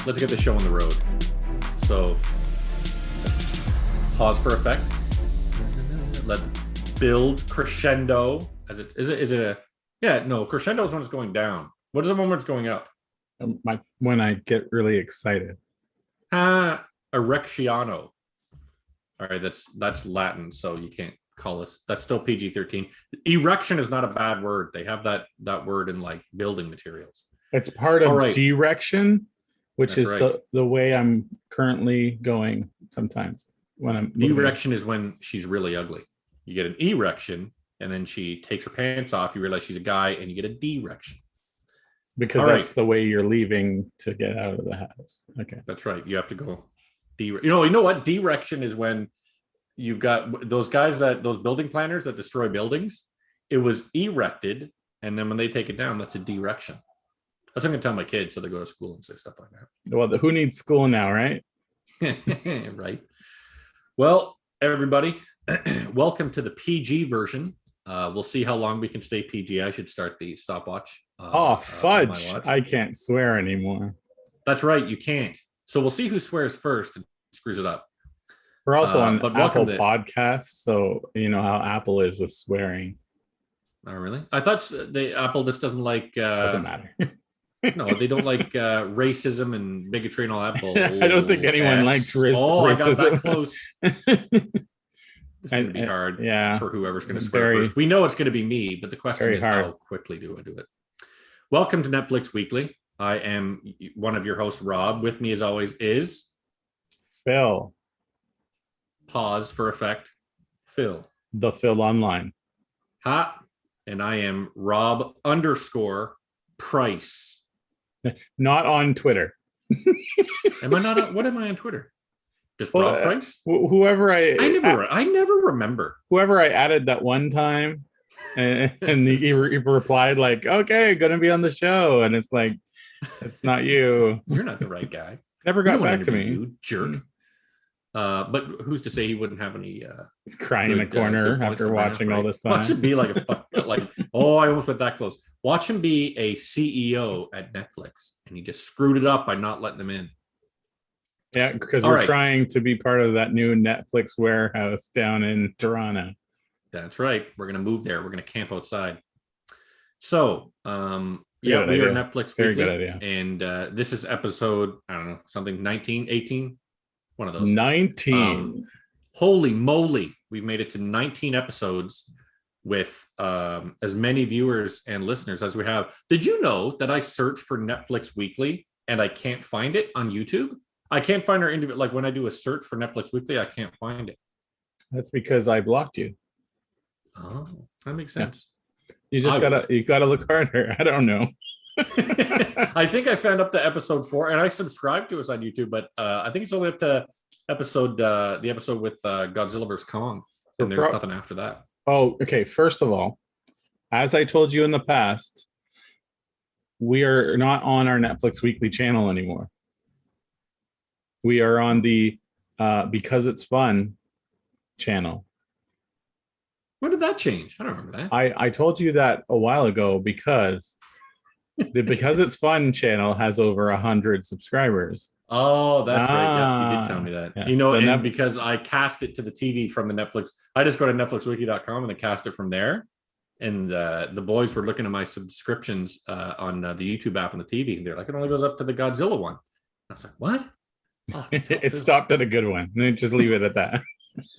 let's get the show on the road. So pause for effect. Let build crescendo. Crescendo is when it's going down. What is the one where it's going up? When I get really excited. Erectiono. All right, that's Latin, so you can't call us. That's still PG-13. Erection is not a bad word. They have that word in like building materials. It's part of direction, which that's is right. the way I'm currently going sometimes. When I'm direction is when she's really ugly. You get an erection, and then she takes her pants off. You realize she's a guy, and you get a direction. Because that's the way you're leaving to get out of the house. Okay, that's right. You have to go. You know what? Direction is when you've got those guys those building planners that destroy buildings. It was erected, and then when they take it down, that's a direction. That's what I'm gonna tell my kids so they go to school and say stuff like that. Well, who needs school now, right? Right. Well, everybody, welcome to the PG version. We'll see how long we can stay PG. I should start the stopwatch. Fudge! I can't swear anymore. That's right, you can't. So we'll see who swears first and screws it up. We're also on Apple Podcasts, so you know how Apple is with swearing. Oh, really? I thought Apple just doesn't like. Doesn't matter. No, they don't like racism and bigotry and all that. I don't think anyone likes racism. I got that close. This is going to be hard for whoever's going to swear first. We know it's going to be me, but the question is how quickly do I do it? Welcome to Netflix Weekly. I am one of your hosts, Rob. With me, as always, is Phil. Pause for effect. Phil. The Phil Online. And I am Rob _Price. Not on Twitter. Am I not? What am I on Twitter? Just Rob Price? Whoever I never remember. Whoever I added that one time, and he replied like, "Okay, gonna be on the show," and it's like, it's not you. You're not the right guy. Never got back to me, you jerk. But who's to say he wouldn't have any? He's crying in the corner after watching all this time. Watch him be like a fuck. Like, oh, I almost went that close. Watch him be a CEO at Netflix, and he just screwed it up by not letting them in. Yeah, because we're trying to be part of that new Netflix warehouse down in Toronto. That's right. We're gonna move there. We're gonna camp outside. So, we are Netflix Very Weekly, good idea. And this is episode, I don't know, something 19, 18, one of those. 19. Holy moly, we've made it to 19 episodes with as many viewers and listeners as we have. Did you know that I search for Netflix Weekly and I can't find it on YouTube? I can't find our individual. Like when I do a search for Netflix Weekly, I can't find it. That's because I blocked you. Oh, that makes sense. You just gotta look harder. I don't know. I think I found up to episode 4, and I subscribed to us on YouTube, but I think it's only up to the episode with Godzilla vs. Kong, and there's nothing after that. Oh, okay. First of all, as I told you in the past, we are not on our Netflix Weekly channel anymore. We are on the Because It's Fun channel. When did that change? I don't remember that. I told you that a while ago because the Because It's Fun channel has over 100 subscribers. Oh, that's right. Yeah, you did tell me that. Yes. Because I cast it to the TV from the Netflix. I just go to netflixwiki.com and then cast it from there. And the boys were looking at my subscriptions on the YouTube app on the TV, and they're like, it only goes up to the Godzilla one. I was like, what? Oh, it stopped at a good one. Just leave it at that.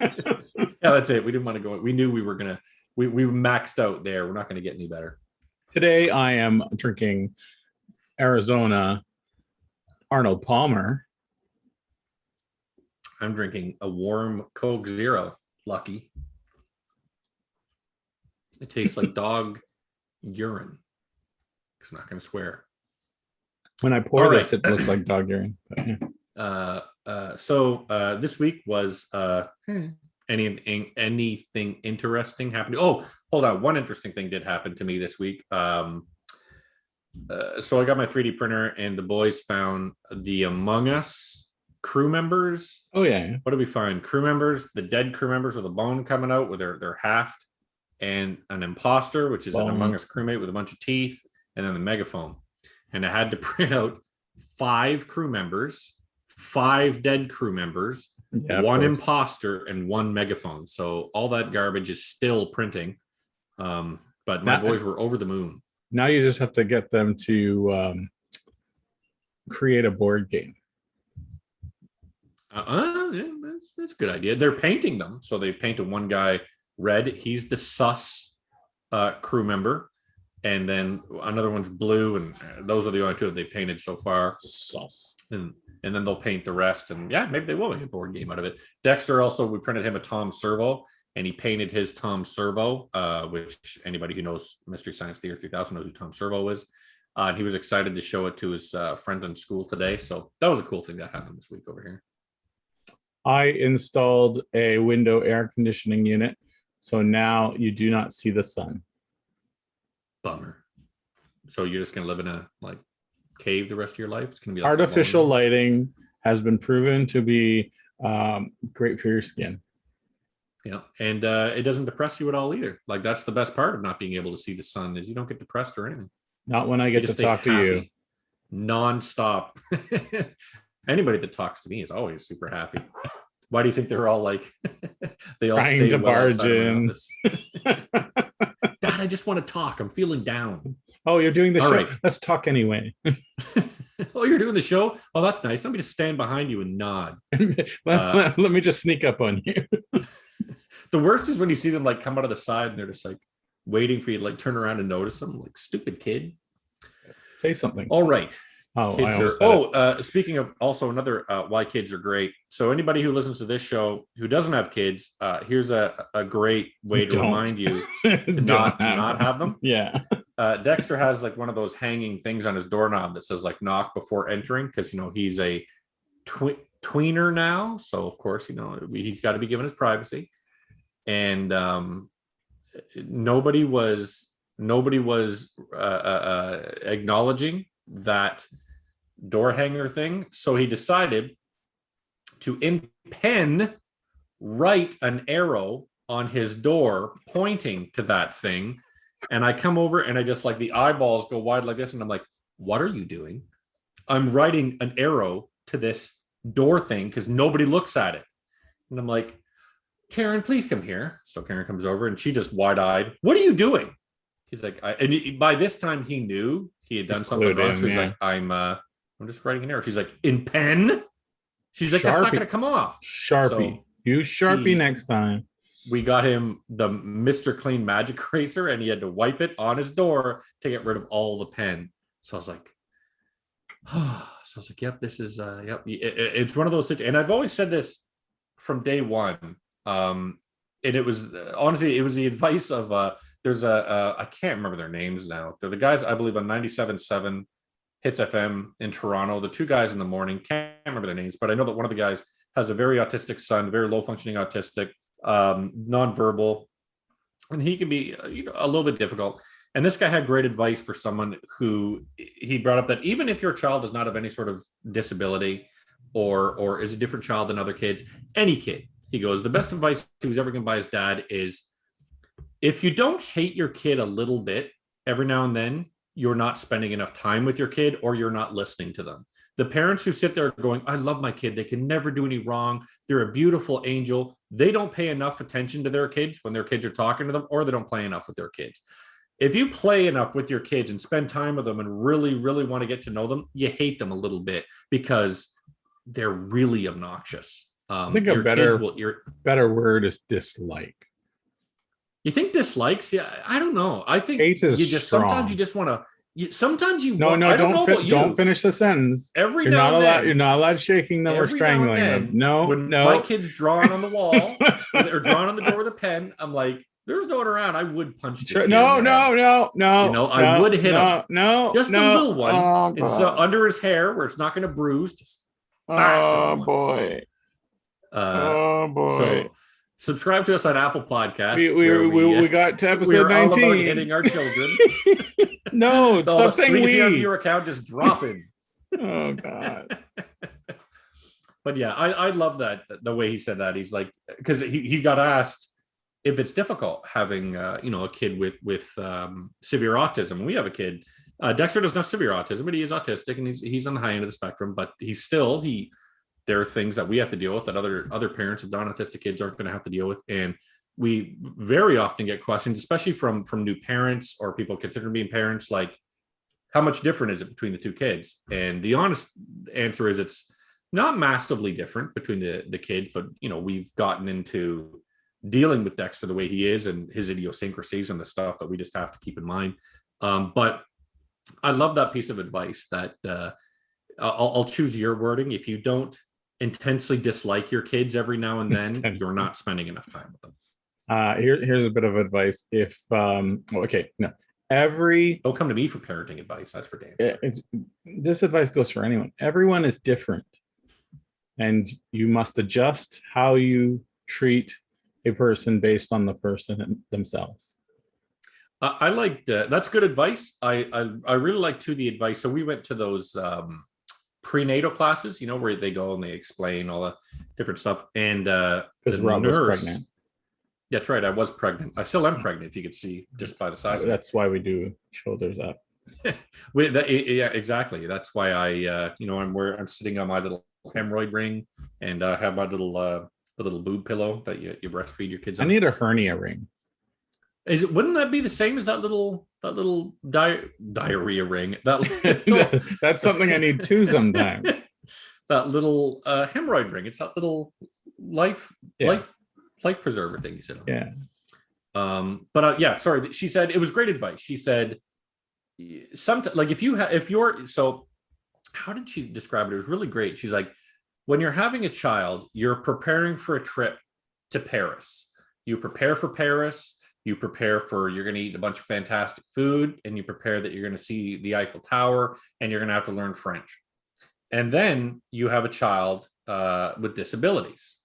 Yeah, that's it. We didn't want to go. We knew we were gonna. We maxed out there. We're not going to get any better. Today I am drinking Arizona Arnold Palmer. I'm drinking a warm Coke Zero. Lucky. It tastes like dog urine. I'm not going to swear. When I pour this, it looks like dog urine. But yeah. So this week was anything interesting happened? Oh, hold on. One interesting thing did happen to me this week. So I got my 3D printer, and the boys found the Among Us crew members. Oh yeah. What did we find? Crew members, the dead crew members with a bone coming out with their haft, and an imposter, which is an Among Us crewmate with a bunch of teeth, and then the megaphone. And I had to print out 5 crew members, 5 dead crew members, Yeah, 1 imposter, and 1 megaphone. So all that garbage is still printing. But my boys were over the moon. Now you just have to get them to create a board game. Yeah, that's a good idea. They're painting them. So they painted one guy red. He's the sus crew member. And then another one's blue. And those are the only 2 that they painted so far. Sus. And then they'll paint the rest. And yeah, maybe they will make a board game out of it. Dexter also, we printed him a Tom Servo. And he painted his Tom Servo, which anybody who knows Mystery Science Theater 3000 knows who Tom Servo is. And he was excited to show it to his friends in school today. So that was a cool thing that happened this week over here. I installed a window air conditioning unit. So now you do not see the sun. Bummer. So you're just going to live in a cave the rest of your life? It's going to be artificial lighting has been proven to be great for your skin. Yeah, and it doesn't depress you at all either. That's the best part of not being able to see the sun is you don't get depressed or anything. Not when I get to talk to you. Non-stop. Anybody that talks to me is always super happy. Why do you think they're all they all trying stay to barge in? Dad, I just want to talk. I'm feeling down. Oh, you're doing the show. Right. Let's talk anyway. Oh, you're doing the show? Oh, that's nice. Let me just stand behind you and nod. Let me just sneak up on you. The worst is when you see them come out of the side and they're just waiting for you to turn around and notice them. Stupid kid. Say something. All right. Oh, speaking of also another why kids are great. So anybody who listens to this show who doesn't have kids, here's a great way to remind you to not have them. Yeah. Dexter has one of those hanging things on his doorknob that says knock before entering, because he's a tweener now. So of course, he's got to be given his privacy. And nobody was acknowledging that door hanger thing. So he decided to in pen write an arrow on his door pointing to that thing. And I come over and I just the eyeballs go wide like this. And I'm like, what are you doing? I'm writing an arrow to this door thing because nobody looks at it. And I'm like, Karen, please come here. So Karen comes over and she just wide-eyed, what are you doing? He's like, by this time he knew he had done something wrong. So he's like, I'm just writing an arrow. She's like, in pen? She's like, Sharpie. That's not going to come off. Sharpie. So use Sharpie next time. We got him the Mr. Clean Magic Eraser and he had to wipe it on his door to get rid of all the pen. So I was like, yep, this is, yep. It's one of those situations. And I've always said this from day one. And it was honestly, it was the advice of there's I can't remember their names now. They're the guys I believe on 97.7 Hits FM in Toronto. The 2 guys in the morning, can't remember their names, but I know that one of the guys has a very autistic son, very low functioning autistic, nonverbal, and he can be a little bit difficult. And this guy had great advice for someone who he brought up that even if your child does not have any sort of disability or is a different child than other kids, any kid. He goes, the best advice he was ever given by his dad is if you don't hate your kid a little bit every now and then, you're not spending enough time with your kid or you're not listening to them. The parents who sit there going, I love my kid. They can never do any wrong. They're a beautiful angel. They don't pay enough attention to their kids when their kids are talking to them, or they don't play enough with their kids. If you play enough with your kids and spend time with them and really, really want to get to know them, you hate them a little bit because they're really obnoxious. I think a better word is dislike. You think dislikes? Yeah, I don't know. I think hate is you just strong. Sometimes you just want to. Sometimes you don't finish the sentence. You're not allowed shaking them or strangling them. No, when my kid's drawing on the wall or drawing on the door with a pen, I'm like, there's no one around. I would punch this kid. No. I would hit him. No, just a little one. And so under his hair where it's not going to bruise. Just boy. So subscribe to us on Apple Podcasts. We got to episode 19. All about hitting our children. No, stop saying we. See our viewer account just dropping. Oh God. But yeah, I love that the way he said that. He's like, because he got asked if it's difficult having a kid with severe autism. We have a kid Dexter doesn't have severe autism, but he is autistic, and he's on the high end of the spectrum. But there are things that we have to deal with that other parents of non-autistic kids aren't going to have to deal with, and we very often get questions, especially from new parents or people considering being parents, like, how much different is it between the two kids? And the honest answer is it's not massively different between the kids, but we've gotten into dealing with Dexter the way he is and his idiosyncrasies and the stuff that we just have to keep in mind. But I love that piece of advice that I'll choose your wording. If you don't intensely dislike your kids every now and then, you're not spending enough time with them. Here's a bit of advice. If don't come to me for parenting advice. That's for damn sure. This advice goes for anyone. Everyone is different, and you must adjust how you treat a person based on the person themselves. I like that's good advice. I really like too the advice. So we went to those prenatal classes, where they go and they explain all the different stuff. And because Robb was pregnant. That's right. I was pregnant. I still am pregnant, if you could see just by the size. That's why we do shoulders up. Yeah, exactly. That's why I'm sitting on my little hemorrhoid ring and have my little boob pillow that you breastfeed your kids on. I need a hernia ring. Wouldn't that be the same as that little diarrhea ring? That's something I need too sometimes. That little hemorrhoid ring. It's that little life preserver thing you said. Yeah. Sorry. She said it was great advice. She said, sometimes, like, so how did she describe it? It was really great. She's like, when you're having a child, you're preparing for a trip to Paris. You prepare for Paris. You prepare for, you're going to eat a bunch of fantastic food, and you prepare that you're going to see the Eiffel Tower, and you're going to have to learn French. And then you have a child with disabilities.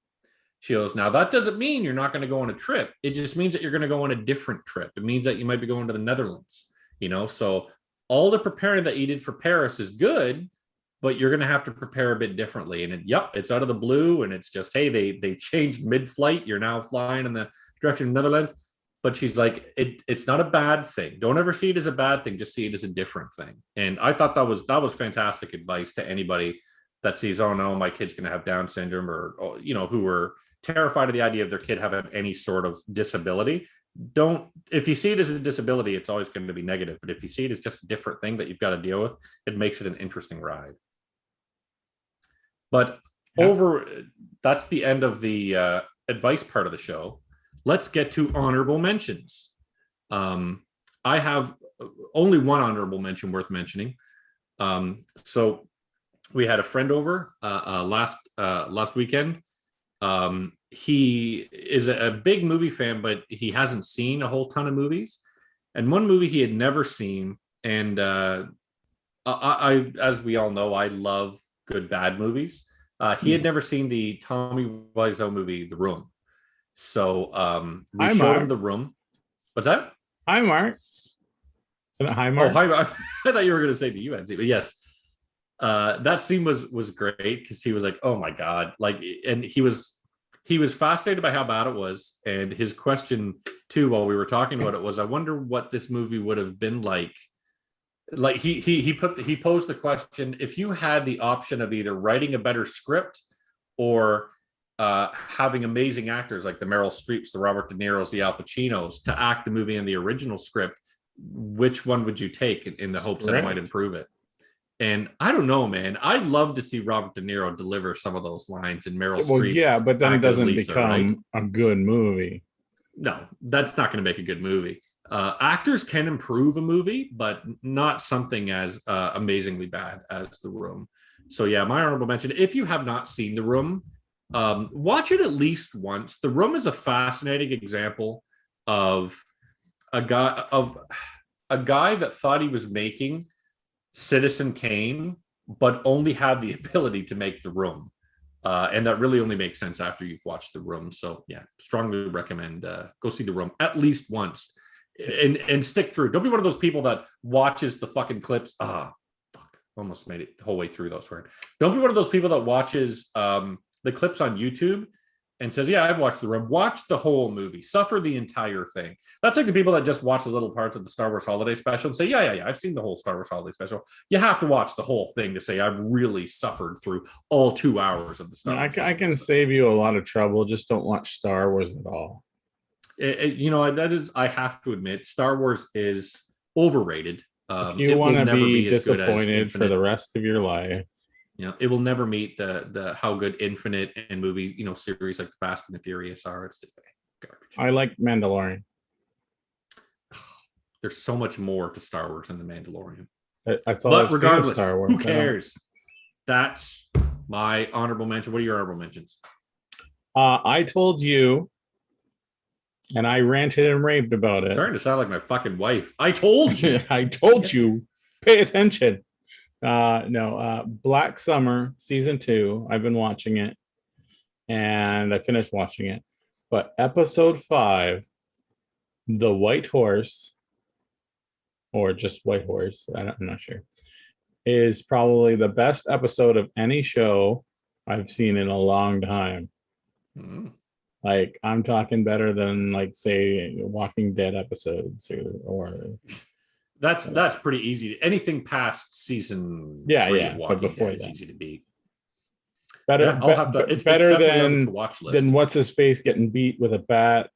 She goes, now that doesn't mean you're not going to go on a trip. It just means that you're going to go on a different trip. It means that you might be going to the Netherlands, so all the preparing that you did for Paris is good, but you're going to have to prepare a bit differently. And it's out of the blue, and it's just, hey, they changed mid-flight. You're now flying in the direction of the Netherlands. But she's like, it's not a bad thing. Don't ever see it as a bad thing. Just see it as a different thing. And I thought that was fantastic advice to anybody that sees, oh no, my kid's going to have Down syndrome, or who are terrified of the idea of their kid having any sort of disability. If you see it as a disability, it's always going to be negative. But if you see it as just a different thing that you've got to deal with, it makes it an interesting ride. But that's the end of the advice part of the show. Let's get to honorable mentions. I have only one honorable mention worth mentioning. So we had a friend over last weekend. He is a big movie fan, but he hasn't seen a whole ton of movies. And one movie he had never seen, and I as we all know, I love good bad movies. He had never seen the Tommy Wiseau movie, The Room. So we showed him The Room. What's that? Hi, Mark. Is it hi, Mark? Oh, hi, Mark. I thought you were going to say the UNC, but yes. That scene was great because he was like, oh my God. And he was fascinated by how bad it was. And his question too, while we were talking about it, was, I wonder what this movie would have been like. Like he posed the question, if you had the option of either writing a better script or having amazing actors like the Meryl Streeps, the Robert De Niro's, the Al Pacinos to act the movie in the original script, which one would you take in the hopes that it might improve it? And I don't know, man. I'd love to see Robert De Niro deliver some of those lines in Meryl Streep. Well, yeah, but then it doesn't become a good movie. No, that's not going to make a good movie. Actors can improve a movie, but not something as amazingly bad as The Room. So yeah, my honorable mention, if you have not seen The Room, watch it at least once. The Room is a fascinating example of a guy that thought he was making Citizen Kane, but only had the ability to make The Room. And that really only makes sense after you've watched The Room. So yeah, strongly recommend go see The Room at least once and stick through. Don't be one of those people that watches the fucking clips. Almost made it the whole way through those words. Don't be one of those people that watches the clips on YouTube and says, yeah, I've watched the run, watch the whole movie, suffer the entire thing. That's like the people that just watch the little parts of the Star Wars Holiday Special and say, yeah, I've seen the whole Star Wars Holiday Special. You have to watch the whole thing to say I've really suffered through all 2 hours of the Star Wars. I can save you a lot of trouble. Just don't watch Star Wars at all. That is, I have to admit, Star Wars is overrated. If you want to be disappointed for the rest of your life, it will never meet the how good Infinite and movie series like the Fast and the Furious are. It's just garbage. I like Mandalorian. There's so much more to Star Wars than the Mandalorian. That's all. But I've seen regardless, of Star Wars. Who cares? That's my honorable mention. What are your honorable mentions? I told you, and I ranted and raved about it. Starting to sound like my fucking wife. I told you. I told you. Pay attention. Black Summer season 2. I've been watching it, and I finished watching it. But episode 5, The White Horse, or just White Horse, I'm not sure, is probably the best episode of any show I've seen in a long time. Like, I'm talking better than, like, say, Walking Dead episodes or That's pretty easy. Anything past season 3 of Walking before Dead is that, easy to beat. Better, I'll have to. It's better than watch list. than what's his face getting beat with a bat,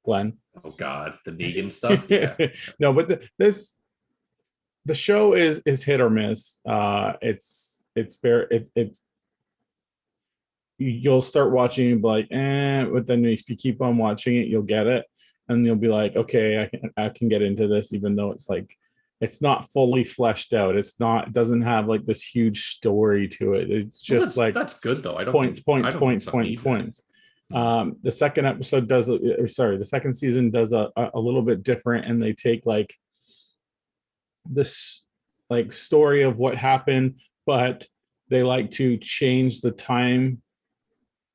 Glenn. Oh God, the Negan stuff. Yeah. No, but the show is hit or miss. It's you'll start watching and be like, but then if you keep on watching it, you'll get it, and you'll be like, okay, I can get into this, even though it's like it's not fully fleshed out. It doesn't have like this huge story to it. It's just that's good though. I don't points. The second episode the second season does a little bit different, and they take like this like story of what happened, but they like to change the time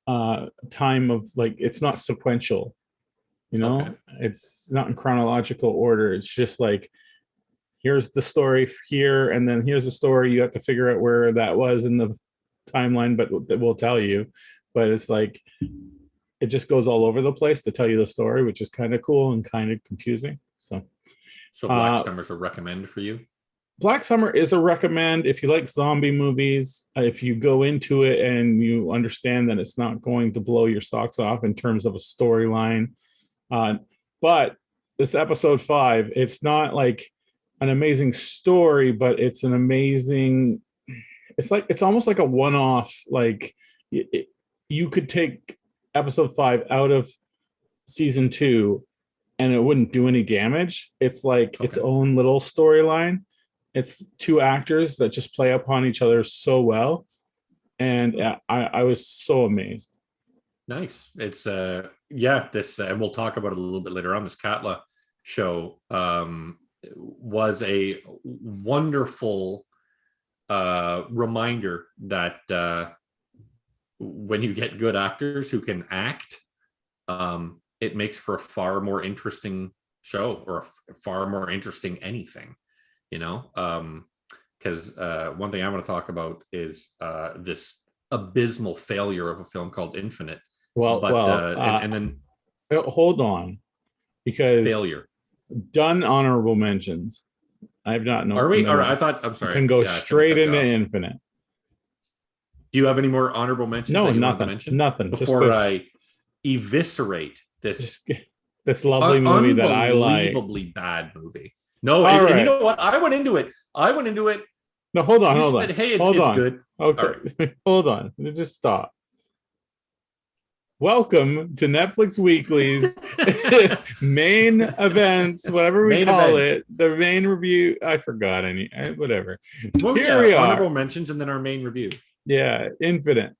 of, like, it's not sequential, okay. It's not in chronological order. It's just like, here's the story here, and then here's the story. You have to figure out where that was in the timeline, but it will tell you. But it's like, it just goes all over the place to tell you the story, which is kind of cool and kind of confusing. So Black Summer's a recommend for you? Black Summer is a recommend if you like zombie movies. If you go into it and you understand that it's not going to blow your socks off in terms of a storyline. But this episode 5, it's not like an amazing story, but it's an amazing, it's almost like a one-off. Like, you could take episode 5 out of season 2 and it wouldn't do any damage. It's like its own little storyline. It's 2 actors that just play upon each other so well, and I was so amazed. Nice. It's this and we'll talk about it a little bit later on. This Katla show was a wonderful reminder that when you get good actors who can act, it makes for a far more interesting show, or a far more interesting anything, because one thing I want to talk about is this abysmal failure of a film called Infinite. And then hold on, because failure done honorable mentions. I've not known. Are we? Or I thought. I'm sorry. Can go straight into Infinite. Do you have any more honorable mentions? No, nothing. Before I eviscerate this lovely movie that I like. Unbelievably bad movie. No, and you know what? I went into it. No, hold on. Said, hey, it's good. Okay, right. Hold on. Just stop. Welcome to Netflix Weekly's main events, whatever we call it, the main review. I forgot whatever. Well, here we are. Honorable mentions and then our main review. Yeah, Infinite.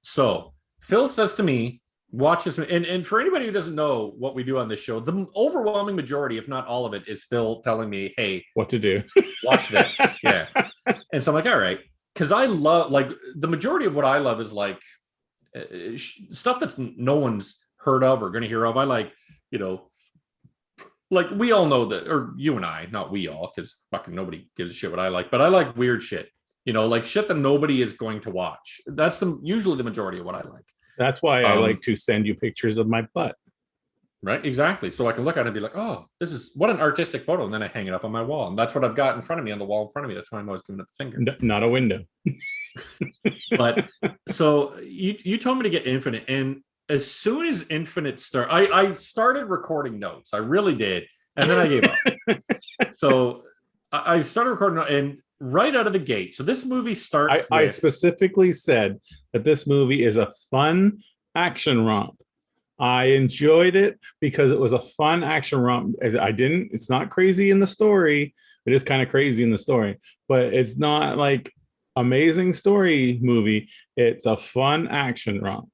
So Phil says to me, watch this. And for anybody who doesn't know what we do on this show, the overwhelming majority, if not all of it, is Phil telling me, hey, what to do. Watch this. Yeah. And so I'm like, all right. Because I love, like, the majority of what I love is like stuff that's no one's heard of or going to hear of. I like, like, we all know that, or you and I, not we all, because fucking nobody gives a shit what I like, but I like weird shit. like shit that nobody is going to watch. That's usually the majority of what I like. That's why I like to send you pictures of my butt. Right, exactly. So I can look at it and be like, oh, this is what an artistic photo. And then I hang it up on my wall. And that's what I've got in front of me on the wall in front of me. That's why I'm always giving it the finger. Not a window. But so you told me to get Infinite. And as soon as Infinite started, I started recording notes. I really did. And then I gave up. So I started recording, and right out of the gate. So this movie starts. I specifically said that this movie is a fun action romp. I enjoyed it because it was a fun action romp. It's not crazy in the story. It is kind of crazy in the story, but it's not like amazing story movie. It's a fun action romp.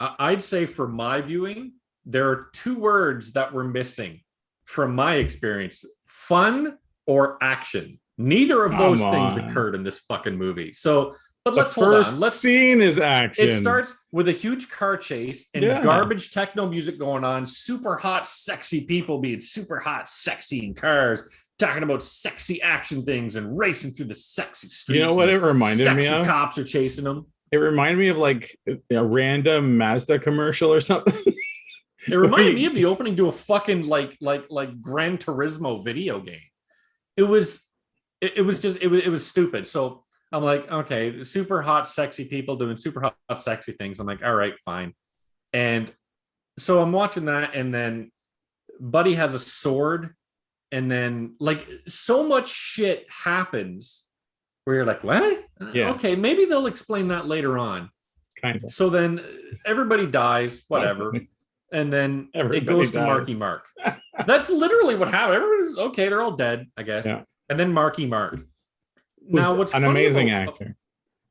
I'd say for my viewing, there are two words that were missing from my experience: fun or action. Neither of those things occurred in this fucking movie. So, but let's hold on. Let's scene is action. It starts with a huge car chase and garbage techno music going on. Super hot, sexy people being super hot, sexy in cars, talking about sexy action things and racing through the sexy streets. You know what it reminded me of? Sexy cops are chasing them. It reminded me of like a random Mazda commercial or something. It reminded me of the opening to a fucking like Gran Turismo video game. It was stupid. So I'm like, okay, super hot, sexy people doing super hot, sexy things. I'm like, all right, fine. And so I'm watching that, and then Buddy has a sword, and then like so much shit happens where you're like, what? Yeah. Okay, maybe they'll explain that later on. Kind of. So then everybody dies, whatever. And then it goes to Marky Mark. That's literally what happened. Everybody's okay, they're all dead, I guess. Yeah. And then Marky Mark. Now, what's an amazing actor?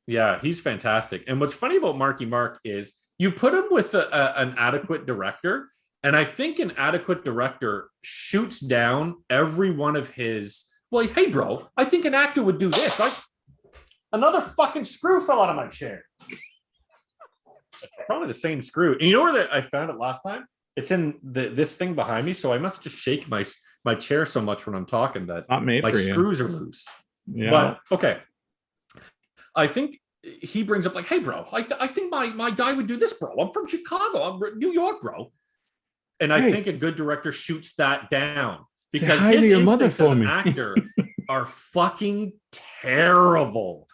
Yeah, he's fantastic. And what's funny about Marky Mark is you put him with an adequate director, and I think an adequate director shoots down every one of his. Well, hey, bro, I think an actor would do this. Another fucking screw fell out of my chair. It's probably the same screw. And you know where I found it last time? It's in this thing behind me. So I must just shake my chair so much when I'm talking that my screws are loose. Yeah. But okay, I think he brings up like, hey, bro, I think my guy would do this, bro. I'm from Chicago. I'm New York, bro. And I think a good director shoots that down because his instincts as an actor are fucking terrible.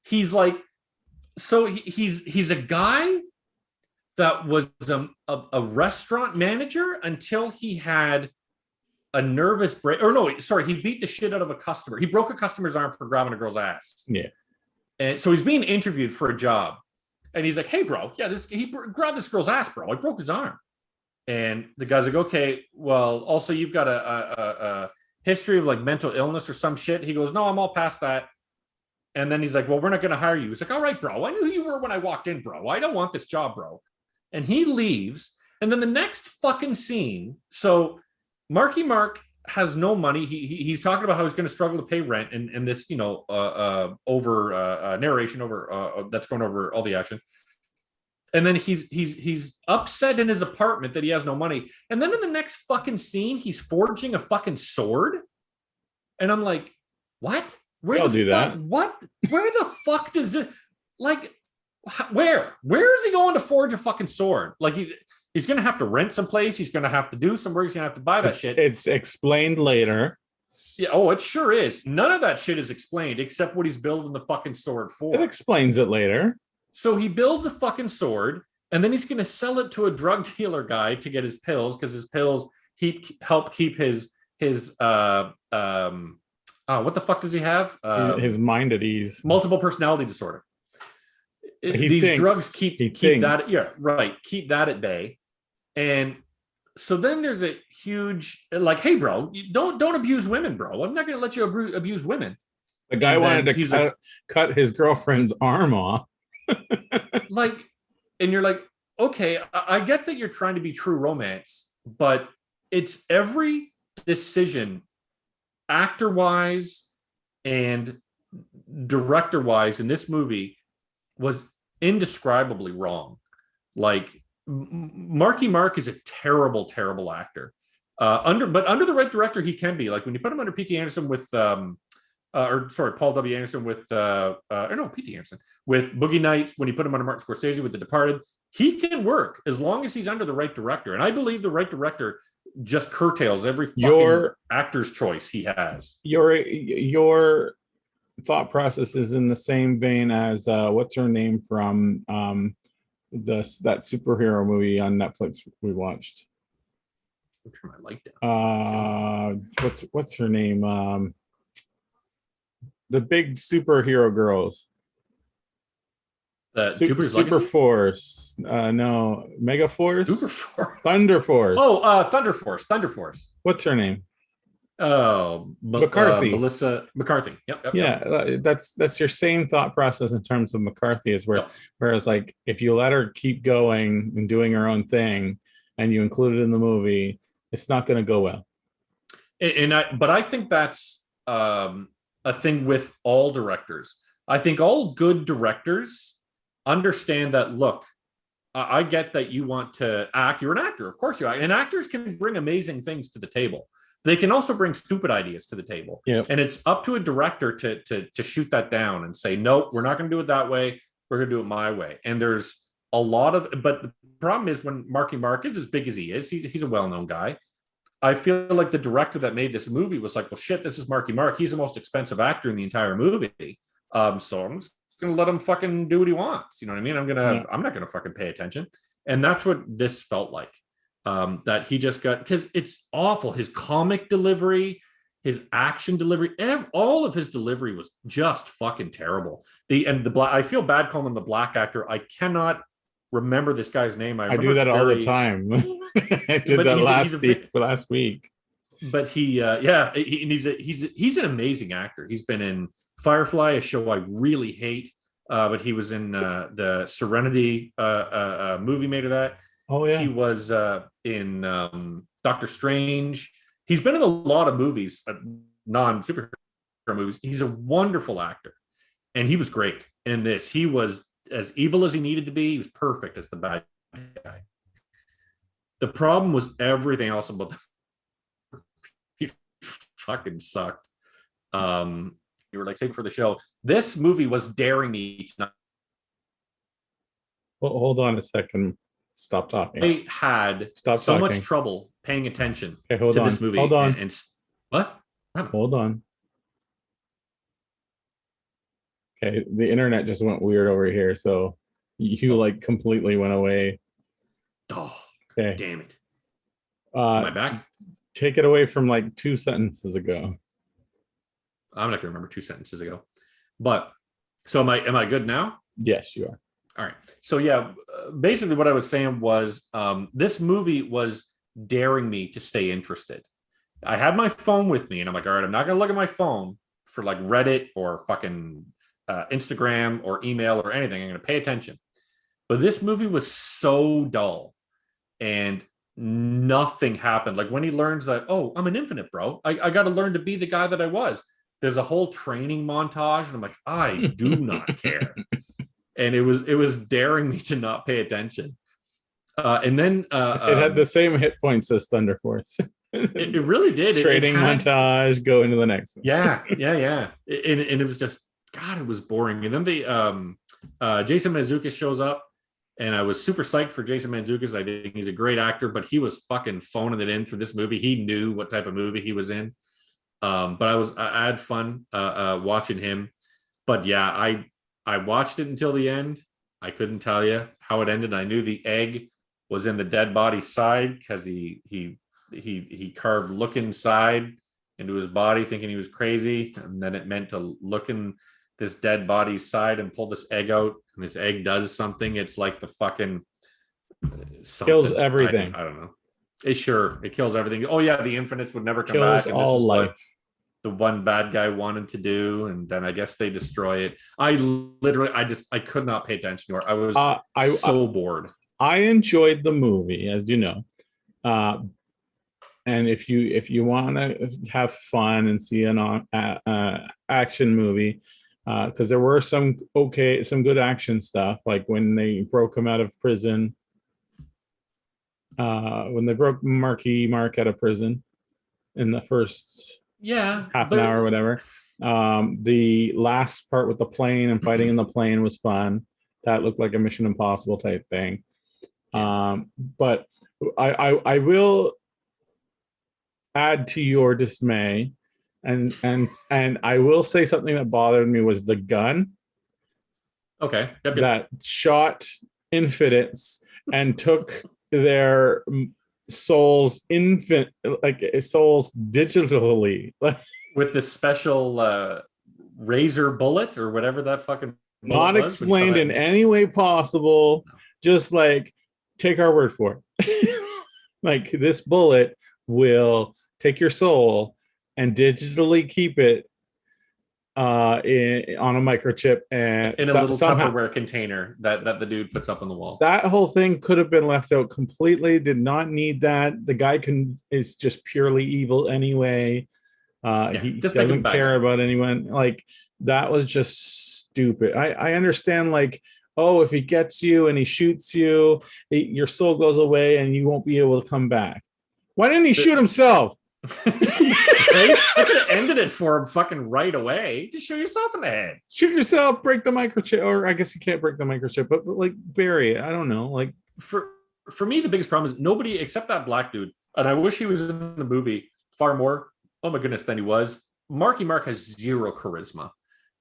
He's like, so he's a guy that was a restaurant manager until he had a nervous break. Or no, sorry, he beat the shit out of a customer. He broke a customer's arm for grabbing a girl's ass. Yeah. And so he's being interviewed for a job. And he's like, hey, bro, he grabbed this girl's ass, bro. I broke his arm. And the guy's like, okay, well, also you've got a history of like mental illness or some shit. He goes, no, I'm all past that. And then he's like, well, we're not going to hire you. He's like, all right, bro. I knew who you were when I walked in, bro. I don't want this job, bro. And he leaves. And then the next fucking scene. So Marky Mark has no money. He's talking about how he's going to struggle to pay rent and this, over narration over that's going over all the action. And then he's upset in his apartment that he has no money. And then in the next fucking scene, he's forging a fucking sword. And I'm like, what? I'll do that. What? Where the fuck does it? Like, where is he going to forge a fucking sword? Like he's going to have to rent someplace. He's going to have to do some work. He's going to have to buy that shit. It's explained later. Yeah. Oh, it sure is. None of that shit is explained except what he's building the fucking sword for. It explains it later. So he builds a fucking sword, and then he's going to sell it to a drug dealer guy to get his pills because his pills help keep his what the fuck does he have? His mind at ease. Multiple personality disorder. These drugs keep that. Yeah, right. Keep that at bay. And so then there's a huge like, hey, bro, don't abuse women, bro. I'm not going to let you abuse women. The guy wanted to cut his girlfriend's arm off. Like, and you're like, okay, I get that you're trying to be true romance, but it's every decision, actor wise and director wise, in this movie was indescribably wrong. Like, Marky Mark is a terrible, terrible actor. Under the right director, he can be. Like when you put him under P.T. Anderson with Paul W. Anderson with or no, P.T. Anderson with Boogie Nights, when you put him under Martin Scorsese with The Departed, he can work as long as he's under the right director. And I believe the right director just curtails every fucking actor's choice he has. Your thought process is in the same vein as what's her name from that superhero movie on Netflix we watched. I'll turn my light down. What's her name? The big superhero girls. Super Force. No, Mega Force. Super Force. Thunder Force. Oh, Thunder Force. Thunder Force. What's her name? Oh, McCarthy. Melissa McCarthy. Yep. Yeah, that's your same thought process in terms of McCarthy, is whereas like if you let her keep going and doing her own thing and you include it in the movie, it's not going to go well. But I think that's a thing with all directors. I think all good directors understand that, look, I get that you want to act. You're an actor. Of course you are. And actors can bring amazing things to the table. They can also bring stupid ideas to the table. Yep. And it's up to a director to shoot that down and say, nope, we're not going to do it that way. We're going to do it my way. And there's a lot of, but the problem is when Marky Mark is as big as he is, he's a well-known guy. I feel like the director that made this movie was like, well, shit, this is Marky Mark. He's the most expensive actor in the entire movie. So I'm just going to let him fucking do what he wants. You know what I mean? I'm not going to fucking pay attention. And that's what this felt like. That he just got, because it's awful. His comic delivery, his action delivery, all of his delivery was just fucking terrible. I feel bad calling him the black actor. I cannot remember this guy's name. I do that all the time. I did that last week. But he's an amazing actor. He's been in Firefly, a show I really hate, but he was in the Serenity movie made of that. Oh yeah, he was in Doctor Strange. He's been in a lot of movies, non-superhero movies. He's a wonderful actor, and he was great in this. He was as evil as he needed to be. He was perfect as the bad guy. The problem was everything else about he fucking sucked. You were like saying for the show, this movie was daring me to not. Well, hold on a second. Stop talking. I had much trouble paying attention to this movie. Hold on. And what? Hold on. Okay, the internet just went weird over here, so you like completely went away. Oh, okay. Damn it. Am I back? Take it away from like 2 sentences ago. I'm not gonna remember 2 sentences ago. But so am I good now? Yes, you are. All right. So yeah, basically what I was saying was this movie was daring me to stay interested. I had my phone with me and I'm like, all right, I'm not going to look at my phone for like Reddit or fucking Instagram or email or anything. I'm going to pay attention. But this movie was so dull and nothing happened. Like when he learns that, oh, I'm an infinite, bro. I got to learn to be the guy that I was. There's a whole training montage and I'm like, I do not care. And it was daring me to not pay attention. And then it had the same hit points as Thunder Force. it really did. Trading montage, go into the next one. Yeah. And it was just, God, it was boring. And then Jason Mantzoukas shows up, and I was super psyched for Jason Mantzoukas. I think he's a great actor, but he was fucking phoning it in through this movie. He knew what type of movie he was in. But I had fun watching him. But yeah, I watched it until the end. I couldn't tell you how it ended. I knew the egg was in the dead body's side because he carved look inside into his body thinking he was crazy. And then it meant to look in this dead body's side and pull this egg out. And this egg does something. It's like the fucking kills everything. I don't know. It kills everything. Oh yeah, the infinites would never come kills back. And all life. Like the one bad guy wanted to do, and then I guess they destroy it. I could not pay attention to it. I was so bored. I enjoyed the movie, as you know. And if you want to have fun and see an action movie, because there were some good action stuff, like when they broke him out of prison, when they broke Marky Mark out of prison in the first half an hour or whatever. The last part with the plane and fighting in the plane was fun. That looked like a Mission Impossible type thing. But I will add to your dismay, and I will say something that bothered me was the gun. Okay. Yep. That shot infinites and took their souls souls digitally. With the special razor bullet or whatever that fucking not explained in any way possible. No. Just like, take our word for it. Like, this bullet will take your soul and digitally keep it on a microchip and in a little Tupperware container that the dude puts up on the wall. That whole thing could have been left out completely. Did not need that. The guy is just purely evil anyway. He doesn't care about anyone. Like, that was just stupid. I understand, like, oh, if he gets you and he shoots you, your soul goes away and you won't be able to come back. Why didn't he shoot himself? Right? I could have ended it for him fucking right away. Just shoot yourself in the head. Shoot yourself, break the microchip, or I guess you can't break the microchip, but like, bury it. I don't know. Like, for me, the biggest problem is nobody except that black dude, and I wish he was in the movie far more. Oh my goodness, than he was. Marky Mark has zero charisma.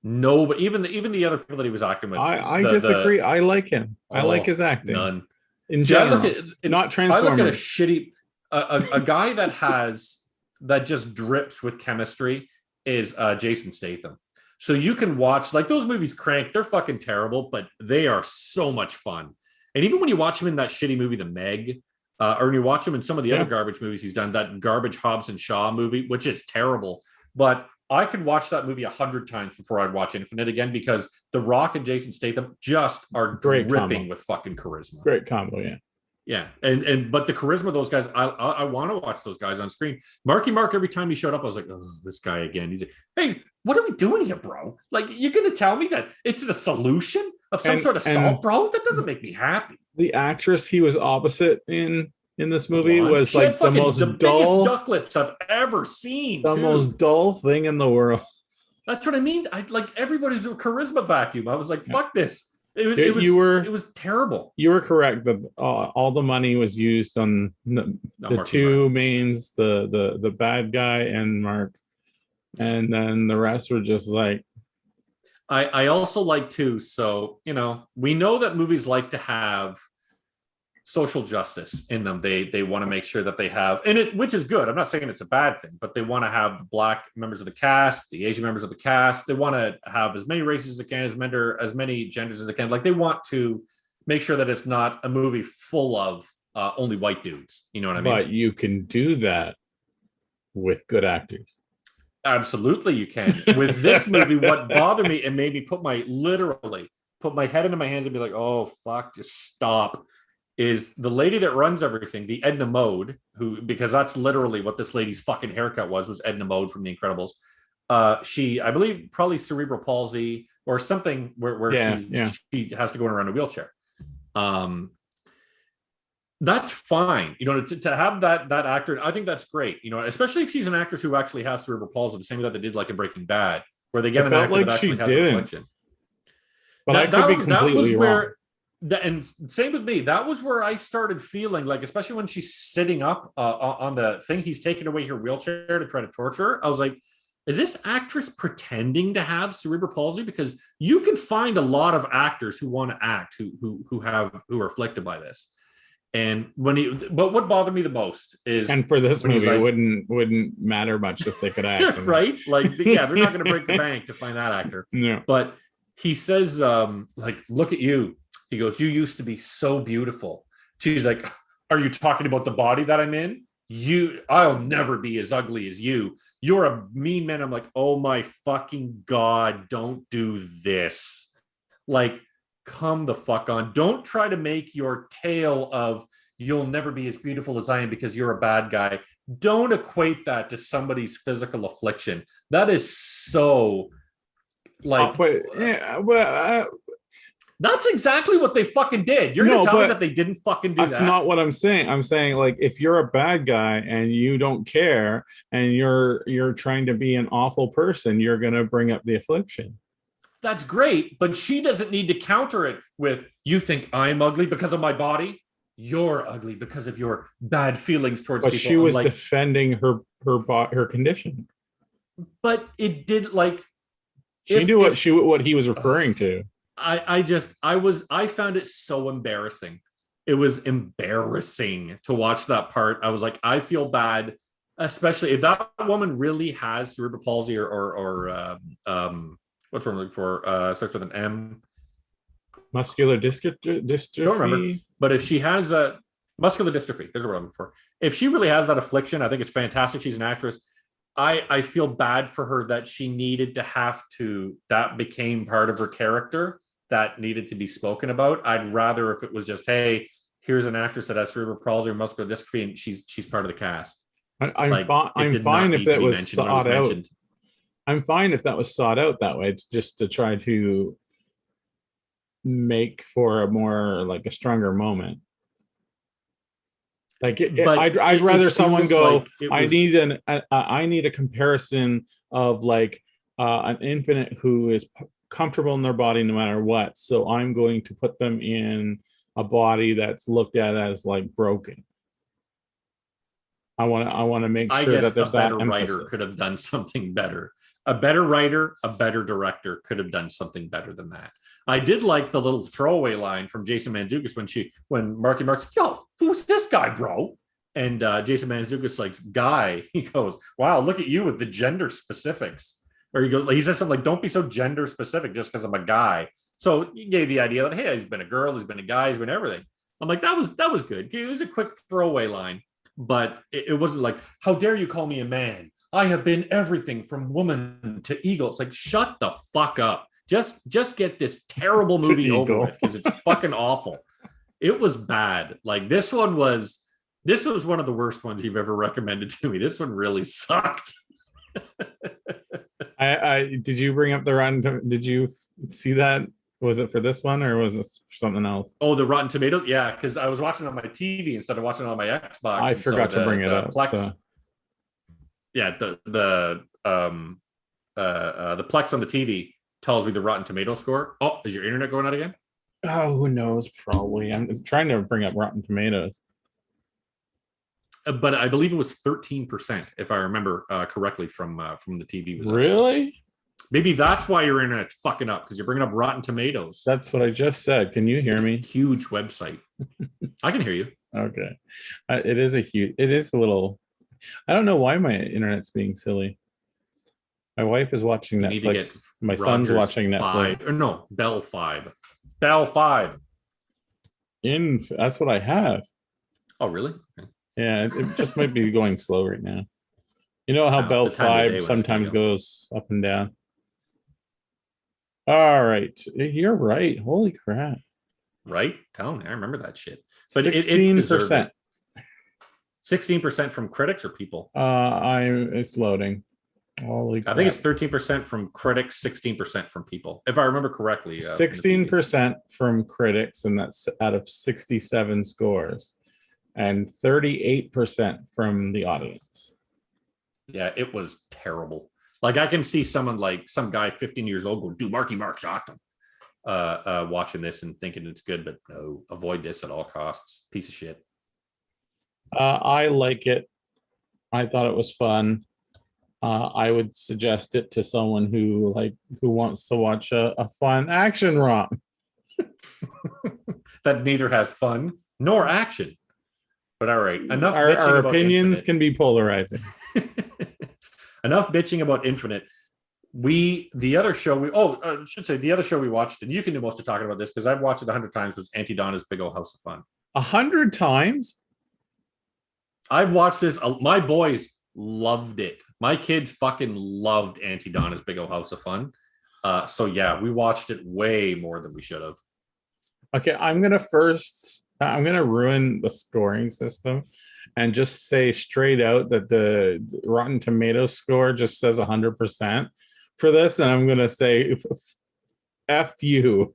No, but even the other people that he was acting with. I disagree. I like him. I like his acting. None. In general, not Transformers. I look at a shitty a guy that just drips with chemistry is Jason Statham. So you can watch, like, those movies Crank, they're fucking terrible, but they are so much fun. And even when you watch him in that shitty movie, The Meg, or when you watch him in some of the other garbage movies he's done, that garbage Hobbs and Shaw movie, which is terrible, but I could watch that movie 100 times before I'd watch Infinite again, because The Rock and Jason Statham just are dripping with fucking charisma. Great combo, yeah. Yeah, but the charisma of those guys, I want to watch those guys on screen. Marky Mark, every time he showed up, I was like, oh, this guy again. He's like, hey, what are we doing here, bro? Like, you're going to tell me that it's a solution of some sort of salt, bro? That doesn't make me happy. The actress he was opposite in this movie was like the most dull, biggest duck lips I've ever seen. The most dull thing in the world. That's what I mean. I like, everybody's a charisma vacuum. I was like, fuck this. It was terrible. You were correct that all the money was used on the two mains, the bad guy and Mark, and then the rest were just like. I also like too. So, we know that movies like to have social justice in them. They want to make sure that they have, which is good. I'm not saying it's a bad thing, but they want to have the black members of the cast, the Asian members of the cast. They want to have as many races as they can, as many genders as they can. Like, they want to make sure that it's not a movie full of only white dudes. You know what I mean? But you can do that with good actors. Absolutely, you can. With this movie, what bothered me and made me put my head into my hands and be like, oh fuck, just stop, is the lady that runs everything, the Edna Mode, because that's literally what this lady's fucking haircut was Edna Mode from The Incredibles. She, I believe, probably cerebral palsy or something where she has to go around a wheelchair. That's fine. To have that actor, I think that's great. Especially if she's an actress who actually has cerebral palsy, the same way that they did like in Breaking Bad, where they get an actor that actually has a reflection. But that could be completely wrong. And same with me. That was where I started feeling like, especially when she's sitting up on the thing, he's taking away her wheelchair to try to torture her. I was like, is this actress pretending to have cerebral palsy? Because you can find a lot of actors who want to act who are afflicted by this. And but what bothered me the most is, and for this movie, like, it wouldn't matter much if they could act, right? Like, yeah, they're not going to break the bank to find that actor. No. But he says, like, look at you. He goes, you used to be so beautiful. She's like, are you talking about the body that I'm in? I'll never be as ugly as you. You're a mean man. I'm like, oh my fucking God, don't do this. Like, come the fuck on. Don't try to make your tale of you'll never be as beautiful as I am because you're a bad guy. Don't equate that to somebody's physical affliction. That is so, like, That's exactly what they fucking did. You're gonna tell me that they didn't fucking do that's that? not what I'm saying. I'm saying, like, if you're a bad guy and you don't care and you're trying to be an awful person, you're gonna bring up the affliction. That's great, but she doesn't need to counter it with, you think I'm ugly because of my body? You're ugly because of your bad feelings towards But people. she I'm was like, defending her condition. but it did like She knew if what he was referring to. I found it so embarrassing. It was embarrassing to watch that part. I was like, I feel bad, especially if that woman really has cerebral palsy what's wrong for starts with an M. Muscular Don't remember, dystrophy. but if she has a muscular dystrophy, there's what I'm looking for. If she really has that affliction, I think it's fantastic. She's an actress. I feel bad for her that she needed to have to, that became part of her character that needed to be spoken about. I'd rather if it was just, hey, here's an actress that has cerebral palsy or muscular dystrophy and she's part of the cast. I'm fine. I'm fine if that was sought out. I'm fine if that was sought out that way. It's just to try to make for a more, like, a stronger moment. Like, I'd rather someone go, I need a comparison of, like, an infinite who is comfortable in their body no matter what. So I'm going to put them in a body that's looked at as, like, broken. I want to make sure that there's that emphasis. A better writer could have done something better. A better writer, a better director could have done something better than that. I did like the little throwaway line from Jason Mantzoukas when Marky Mark's, yo, who's this guy, bro? And Jason Mantzoukas like, guy, he goes, wow, look at you with the gender specifics. Or he says something like, don't be so gender specific just because I'm a guy. So he gave the idea that, hey, he's been a girl, he's been a guy, he's been everything. I'm like, that was good. It was a quick throwaway line, but it wasn't like, how dare you call me a man? I have been everything from woman to eagle. It's like, shut the fuck up. Just get this terrible movie over with because it's fucking awful. It was bad. Like this was one of the worst ones you've ever recommended to me. This one really sucked. Did you bring up the Rotten? Did you see that? Was it for this one or was this something else? Oh, the Rotten Tomatoes. Yeah, because I was watching on my TV instead of watching on my Xbox. I forgot to bring it up. Plex, so. Yeah, the Plex on the TV tells me the Rotten Tomato score. Oh, is your internet going out again? Oh, who knows? Probably. I'm trying to bring up Rotten Tomatoes. But I believe it was 13%, if I remember correctly from the TV. Really? Maybe that's why your internet's fucking up because you're bringing up Rotten Tomatoes. That's what I just said. Can you hear me? Huge website. I can hear you. Okay. It is a little. I don't know why my internet's being silly. My wife is watching Netflix. My son's watching Netflix. Bell 5. Bell 5. That's what I have. Oh, really? Okay. Yeah, it just might be going slow right now. You know how Bell 5 sometimes goes up and down. All right. You're right. Holy crap. Right? Tell me. I remember that shit. But 16%. 16% from critics or people? It's loading. Holy crap. I think it's 13% from critics, 16% from people. If I remember correctly. 16% from critics, and that's out of 67 scores. And 38% from the audience. Yeah, it was terrible. Like I can see someone like some guy 15 years old going, dude, Marky Mark's awesome. Watching this and thinking it's good, but no, avoid this at all costs. Piece of shit. I like it. I thought it was fun. I would suggest it to someone who wants to watch a fun action romp. That neither has fun nor action. But all right, enough. Our opinions can be polarizing. Enough bitching about Infinite. The other show we watched, and you can do most of talking about this because I've watched it 100 times, was Aunty Donna's Big Old House of Fun. 100 times? I've watched this. My boys loved it. My kids fucking loved Aunty Donna's Big Old House of Fun. So yeah, we watched it way more than we should have. Okay, I'm gonna ruin the scoring system and just say straight out that the Rotten Tomatoes score just says 100% for this, and I'm gonna say F you.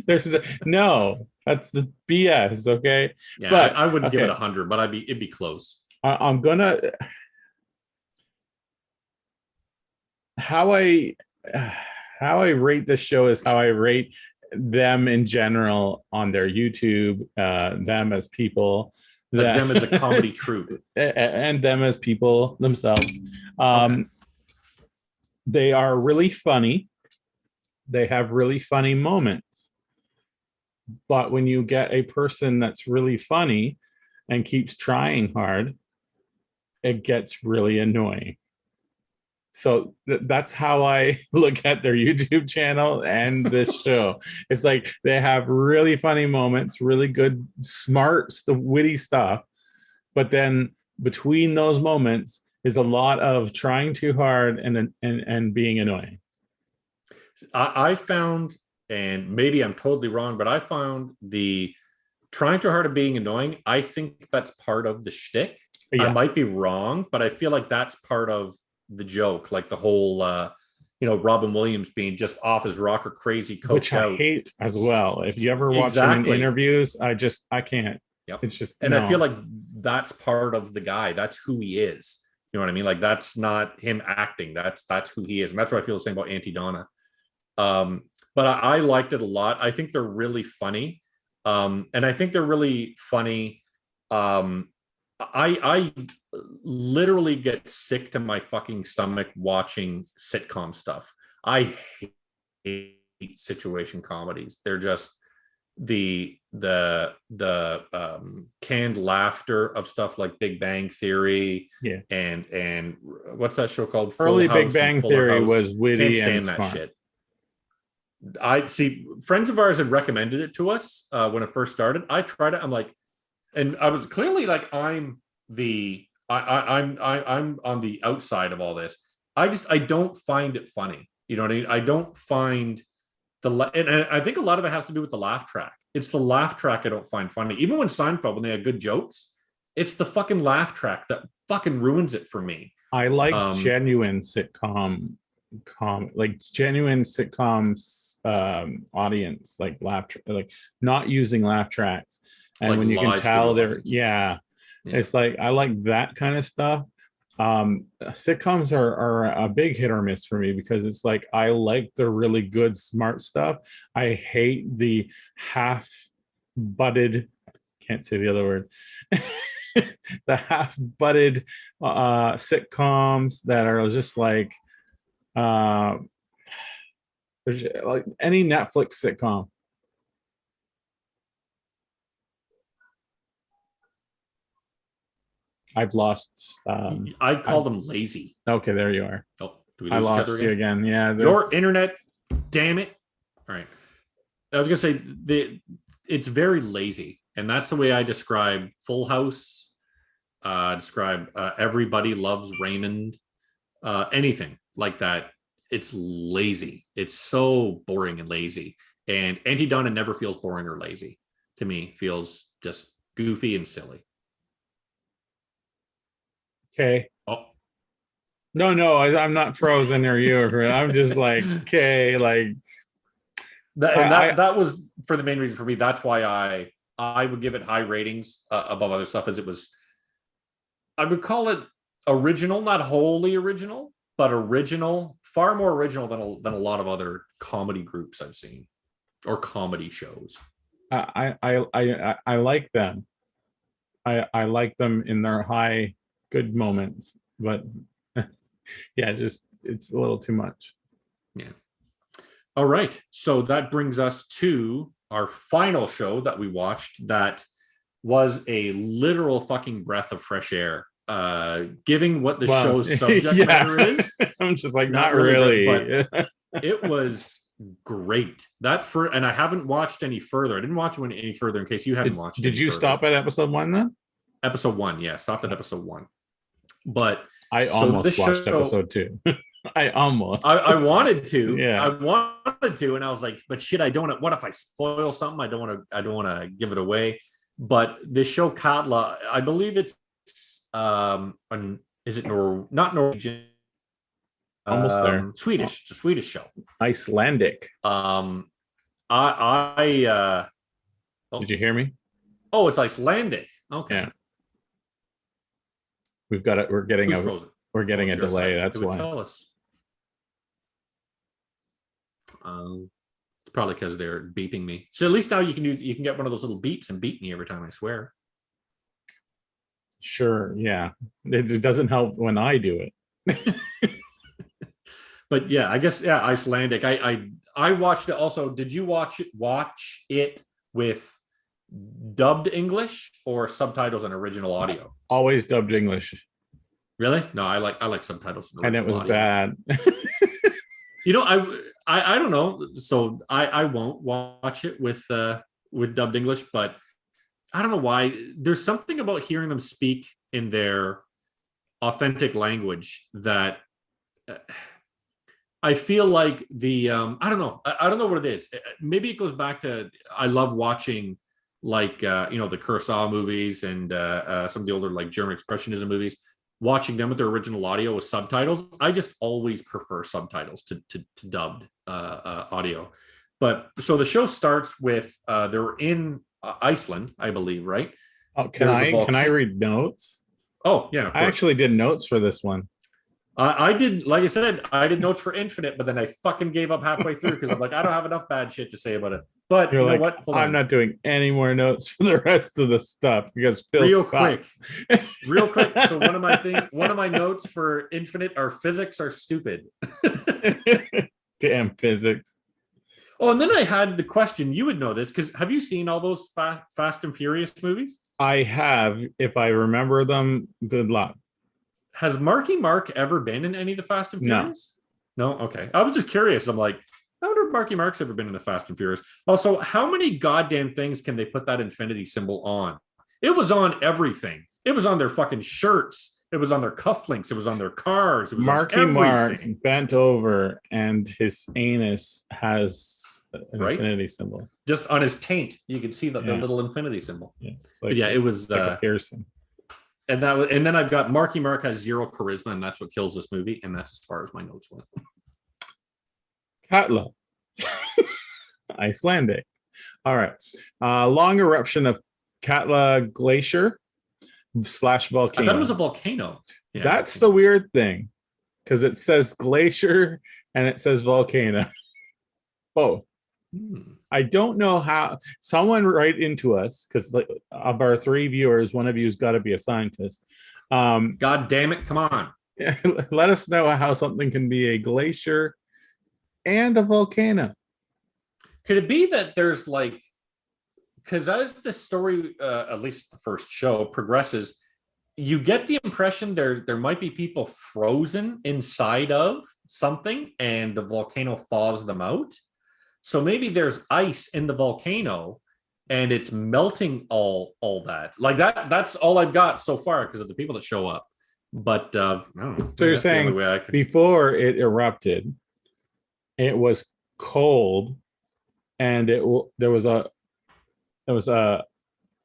There's no, that's the BS. Okay. Yeah, But I wouldn't give it okay, 100, but it'd be close. I'm gonna how I how I rate this show is how I rate them in general on their YouTube, them as people, Like them as a that comedy troupe. and them as people themselves. Okay. They are really funny. They have really funny moments. But when you get a person that's really funny and keeps trying hard, it gets really annoying. So that's how I look at their YouTube channel and this show. It's like they have really funny moments, really good, smart, witty stuff. But then between those moments is a lot of trying too hard and being annoying. I found, and maybe I'm totally wrong, but I found the trying too hard of being annoying. I think that's part of the shtick. I Yeah, might be wrong, but I feel like that's part of the joke. Like the whole, Robin Williams being just off his rocker, crazy, which coked I out. hate as well. If you ever watch him in Exactly. interviews, I can't. Yep. It's just And I feel no. like that's part of the guy. That's who he is. You know what I mean? Like that's not him acting. That's who he is. And that's what I feel the same about Aunty Donna. But I liked it a lot. I think they're really funny. And I think they're really funny. I literally get sick to my fucking stomach watching sitcom stuff. I hate situation comedies. They're just the canned laughter of stuff like Big Bang Theory, Yeah. and what's that show called? Full Early Big House and Bang Fuller Theory House. was Can't witty and stand that smart. shit. I see friends of ours had recommended it to us when it first started. I tried it. I'm like, and I was clearly like, I'm on the outside of all this. I don't find it funny. You know what I mean? I don't find and I think a lot of it has to do with the laugh track. It's the laugh track I don't find funny. Even when Seinfeld, when they had good jokes, it's the fucking laugh track that fucking ruins it for me. I like genuine sitcom like genuine sitcoms audience, like like not using laugh tracks, and Like when you can live tell studio they're audience. yeah, Yeah. it's like I like that kind of stuff. Sitcoms are a big hit or miss for me because it's like I like the really good smart stuff. I hate the half butted, can't say the other word, the half butted sitcoms that are just like like any Netflix sitcom. I've lost. I call them lazy. Okay, there you are. Oh, do we I lose each other lost you again. Yeah, Your internet, damn it. All right. I was gonna say it's very lazy, and that's the way I describe Full House. Describe Everybody Loves Raymond. Anything like that. It's lazy. It's so boring and lazy. And Aunty Donna never feels boring or lazy. To me, feels just goofy and silly. Okay. Oh, No, I'm not frozen near you. I'm just like, okay, like that was for the main reason for me. That's why I would give it high ratings above other stuff, as it was. I would call it original, not wholly original, but original, far more original than a lot of other comedy groups I've seen or comedy shows. I like them. I like them in their high good moments, but yeah, just it's a little too much. Yeah. All right. So that brings us to our final show that we watched that was a literal fucking breath of fresh air. Giving what the show's subject matter is. I'm just like, not really. really. But it was great. And I haven't watched any further. I didn't watch one any further in case you hadn't watched. Did you stop at episode 1 then? Episode 1, yeah. Stopped at episode 1. But I almost watched episode 2. I almost. I wanted to. Yeah. I wanted to, and I was like, but shit, I don't. What if I spoil something? I don't want to give it away. But this show Katla, I believe it's is it not Norwegian? Almost there. Swedish. It's a Swedish show. Icelandic. I Did you hear me? Oh, it's Icelandic. Okay. Yeah. We've got it. We're getting Who's a frozen? delay. That's why. Tell us. It's probably because they're beeping me. So at least now you can get one of those little beeps and beep me every time I swear. Sure. Yeah. It doesn't help when I do it. But yeah, I guess Icelandic. I watched it also. Did you watch it with dubbed English or subtitles and original audio? Always dubbed English. Really? No, I like subtitles and it was audio. bad. I don't know. So I won't watch it with dubbed English, but I don't know why. There's something about hearing them speak in their authentic language that I feel like the I don't know. I don't know what it is. Maybe it goes back to I love watching like the Kurosawa movies and some of the older like German expressionism movies. Watching them with their original audio with subtitles, I just always prefer subtitles to dubbed audio. But so the show starts with they're in Iceland, I believe, right? Oh, can I read notes? Oh yeah, I actually did notes for this one. I did, like I said, I did notes for Infinite, but then I fucking gave up halfway through because I'm like, I don't have enough bad shit to say about it. But You're you know like, what? Hold I'm on. not doing any more notes for the rest of the stuff because Phil real sucks. Real quick. So one of my notes for Infinite are physics are stupid. Damn physics. Oh, and then I had the question. You would know this because have you seen all those Fast and Furious movies? I have. If I remember them, good luck. Has Marky Mark ever been in any of the Fast and Furious? No. Okay. I was just curious. I'm like, I wonder if Marky Mark's ever been in the Fast and Furious. Also, how many goddamn things can they put that infinity symbol on? It was on everything. It was on their fucking shirts. It was on their cufflinks. It was on their cars. It was Marky on Mark bent over and his anus has an infinity symbol. Just on his taint, you can see the little infinity symbol. Yeah, it was like a piercing. And then I've got Marky Mark has zero charisma, and that's what kills this movie. And that's as far as my notes went. Katla. Icelandic. All right. Long eruption of Katla Glacier / volcano. I thought it was a volcano. Yeah, that's the weird thing, because it says glacier and it says volcano. Both. I don't know how. Someone write into us, because of our 3 viewers, one of you's got to be a scientist. God damn it! Come on. Let us know how something can be a glacier and a volcano. Could it be that there's like, because as the story, at least the first show, progresses, you get the impression there might be people frozen inside of something and the volcano thaws them out. So maybe there's ice in the volcano and it's melting all that. Like that's all I've got so far because of the people that show up. But I don't know. So you're saying before it erupted, it was cold and there was a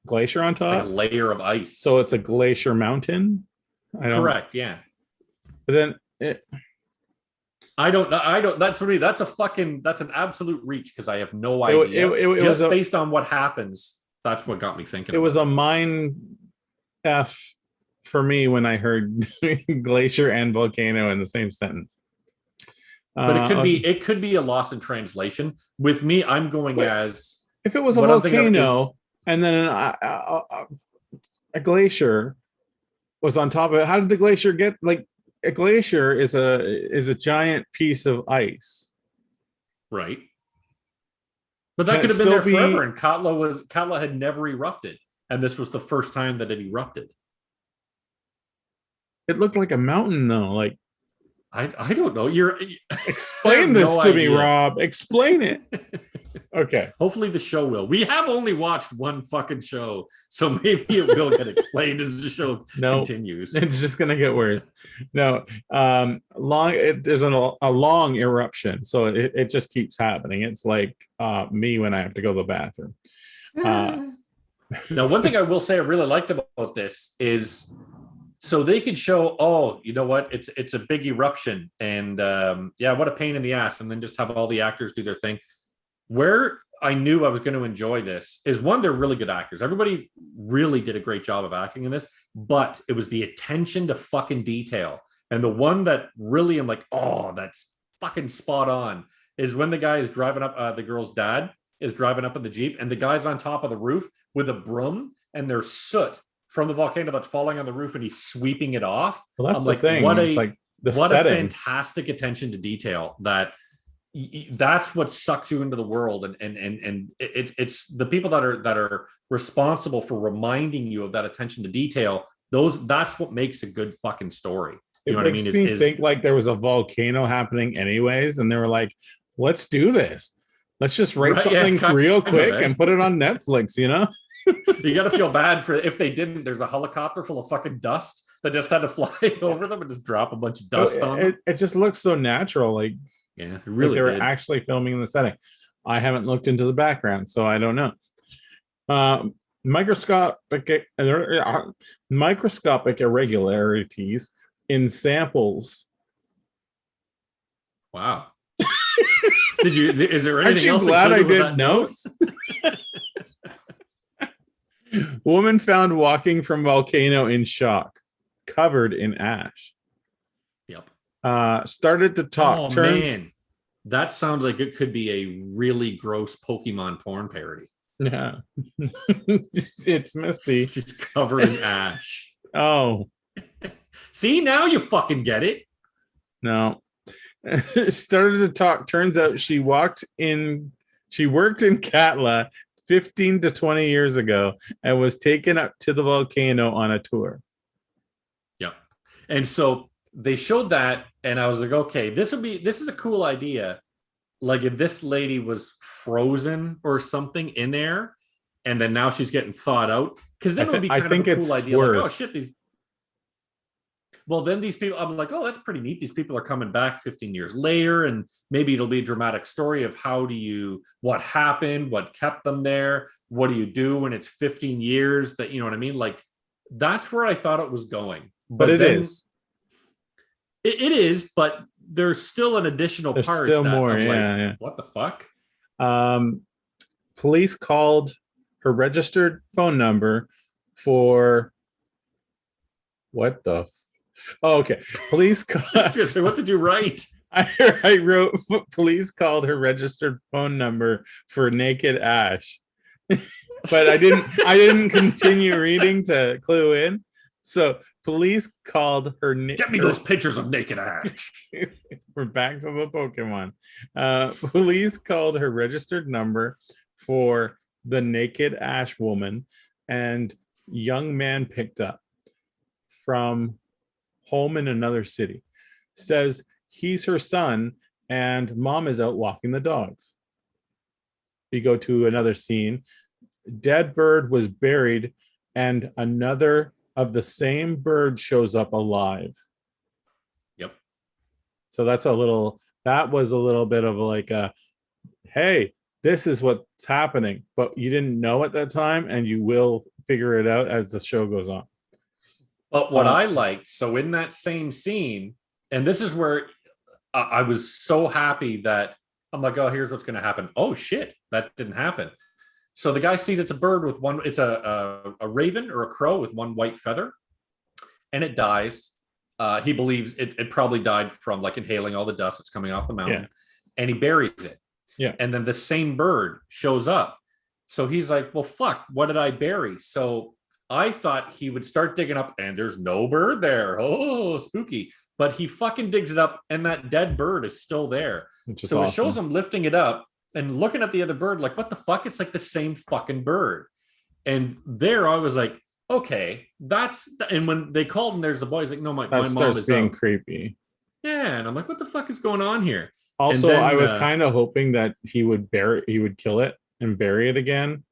glacier on top, like a layer of ice. So it's a glacier mountain. Correct. Yeah. But then I don't. That's for me. That's an absolute reach because I have no idea. It just based on what happens. That's what got me thinking. It was a mind F for me when I heard glacier and volcano in the same sentence. But it could be a loss in translation. With me, I'm going as if it was a volcano and then a glacier was on top of it. How did the glacier get like? A glacier is a giant piece of ice, right? But that could have been there forever. And Katla had never erupted, and this was the first time that it erupted. It looked like a mountain, though. Like I don't know. Explain this to me, Rob. Explain it. Okay. Hopefully the show will. We have only watched one fucking show, so maybe it will get explained as the show continues. It's just gonna get worse. No, there's a long eruption, so it just keeps happening. It's like me when I have to go to the bathroom. Now, one thing I will say I really liked about this is So they could show, oh, you know what? It's a big eruption, and yeah, what a pain in the ass, and then just have all the actors do their thing. Where I knew I was going to enjoy this is one, they're really good actors. Everybody really did a great job of acting in this, but it was the attention to fucking detail. And the one that really I'm like, oh, that's fucking spot on is when the guy is driving up, the girl's dad is driving up in the Jeep, and the guy's on top of the roof with a broom, and there's soot from the volcano that's falling on the roof, and he's sweeping it off. Well, that's I'm the like, thing. It's like the what setting. a fantastic attention to detail that's what sucks you into the world, and it's the people that are responsible for reminding you of that attention to detail. That's what makes a good fucking story. You know what I mean? It makes me think like there was a volcano happening anyways, and they were like, let's do this. Let's just write something real quick and put it on Netflix, you know? You got to feel bad for if they didn't. There's a helicopter full of fucking dust that just had to fly over them and just drop a bunch of dust on them. It just looks so natural. Like, yeah, it really they were actually filming in the setting. I haven't looked into the background, so I don't know. Microscopic irregularities in samples. Wow. Is there anything else? Glad I did notes. Woman found walking from volcano in shock, covered in ash. Yep. Started to talk. Oh man, that sounds like it could be a really gross Pokemon porn parody. Yeah. It's Misty. She's covered in ash. Oh. See, now you fucking get it. No. Started to talk. Turns out she worked in Katla 15 to 20 years ago and was taken up to the volcano on a tour. Yep. And so they showed that, and I was like, okay, this is a cool idea. Like if this lady was frozen or something in there, and then now she's getting thawed out, because then it would be kind of a cool idea. Like, oh shit, then these people, I'm like, oh, that's pretty neat. These people are coming back 15 years later, and maybe it'll be a dramatic story of what happened, what kept them there, what do you do when it's 15 years that, you know what I mean? Like, that's where I thought it was going. But it is. It is, but there's still an additional part. There's still more, yeah. What the fuck? Police called her registered phone number for what the okay. Police called. What did you write? I wrote police called her registered phone number for naked ash. But I didn't continue reading to clue in. So police called her. Get me those pictures of naked ash. We're back to the Pokemon. Police called her registered number for the naked ash woman, and young man picked up from home in another city. Says he's her son and mom is out walking the dogs. We go to another scene. Dead bird was buried and another of the same bird shows up alive. Yep. So that was a little bit of like a, hey, this is what's happening, but you didn't know at that time, and you will figure it out as the show goes on. But what I liked, so in that same scene, and this is where I was so happy that I'm like, oh, here's what's going to happen. Oh shit, that didn't happen. So the guy sees it's a bird with one, it's a raven or a crow with one white feather, and it dies. He believes it probably died from like inhaling all the dust that's coming off the mountain, and he buries it. Yeah. And then the same bird shows up. So he's like, well, fuck, what did I bury? So I thought he would start digging up, and there's no bird there. Oh, spooky. But he fucking digs it up, and that dead bird is still there. So awesome. It shows him lifting it up and looking at the other bird like, what the fuck? It's like the same fucking bird. And there I was like, okay, and when they called him, there's the boy. He's like, no, my mom is being creepy. Yeah. And I'm like, what the fuck is going on here? Also, then, I was kind of hoping that he would kill it and bury it again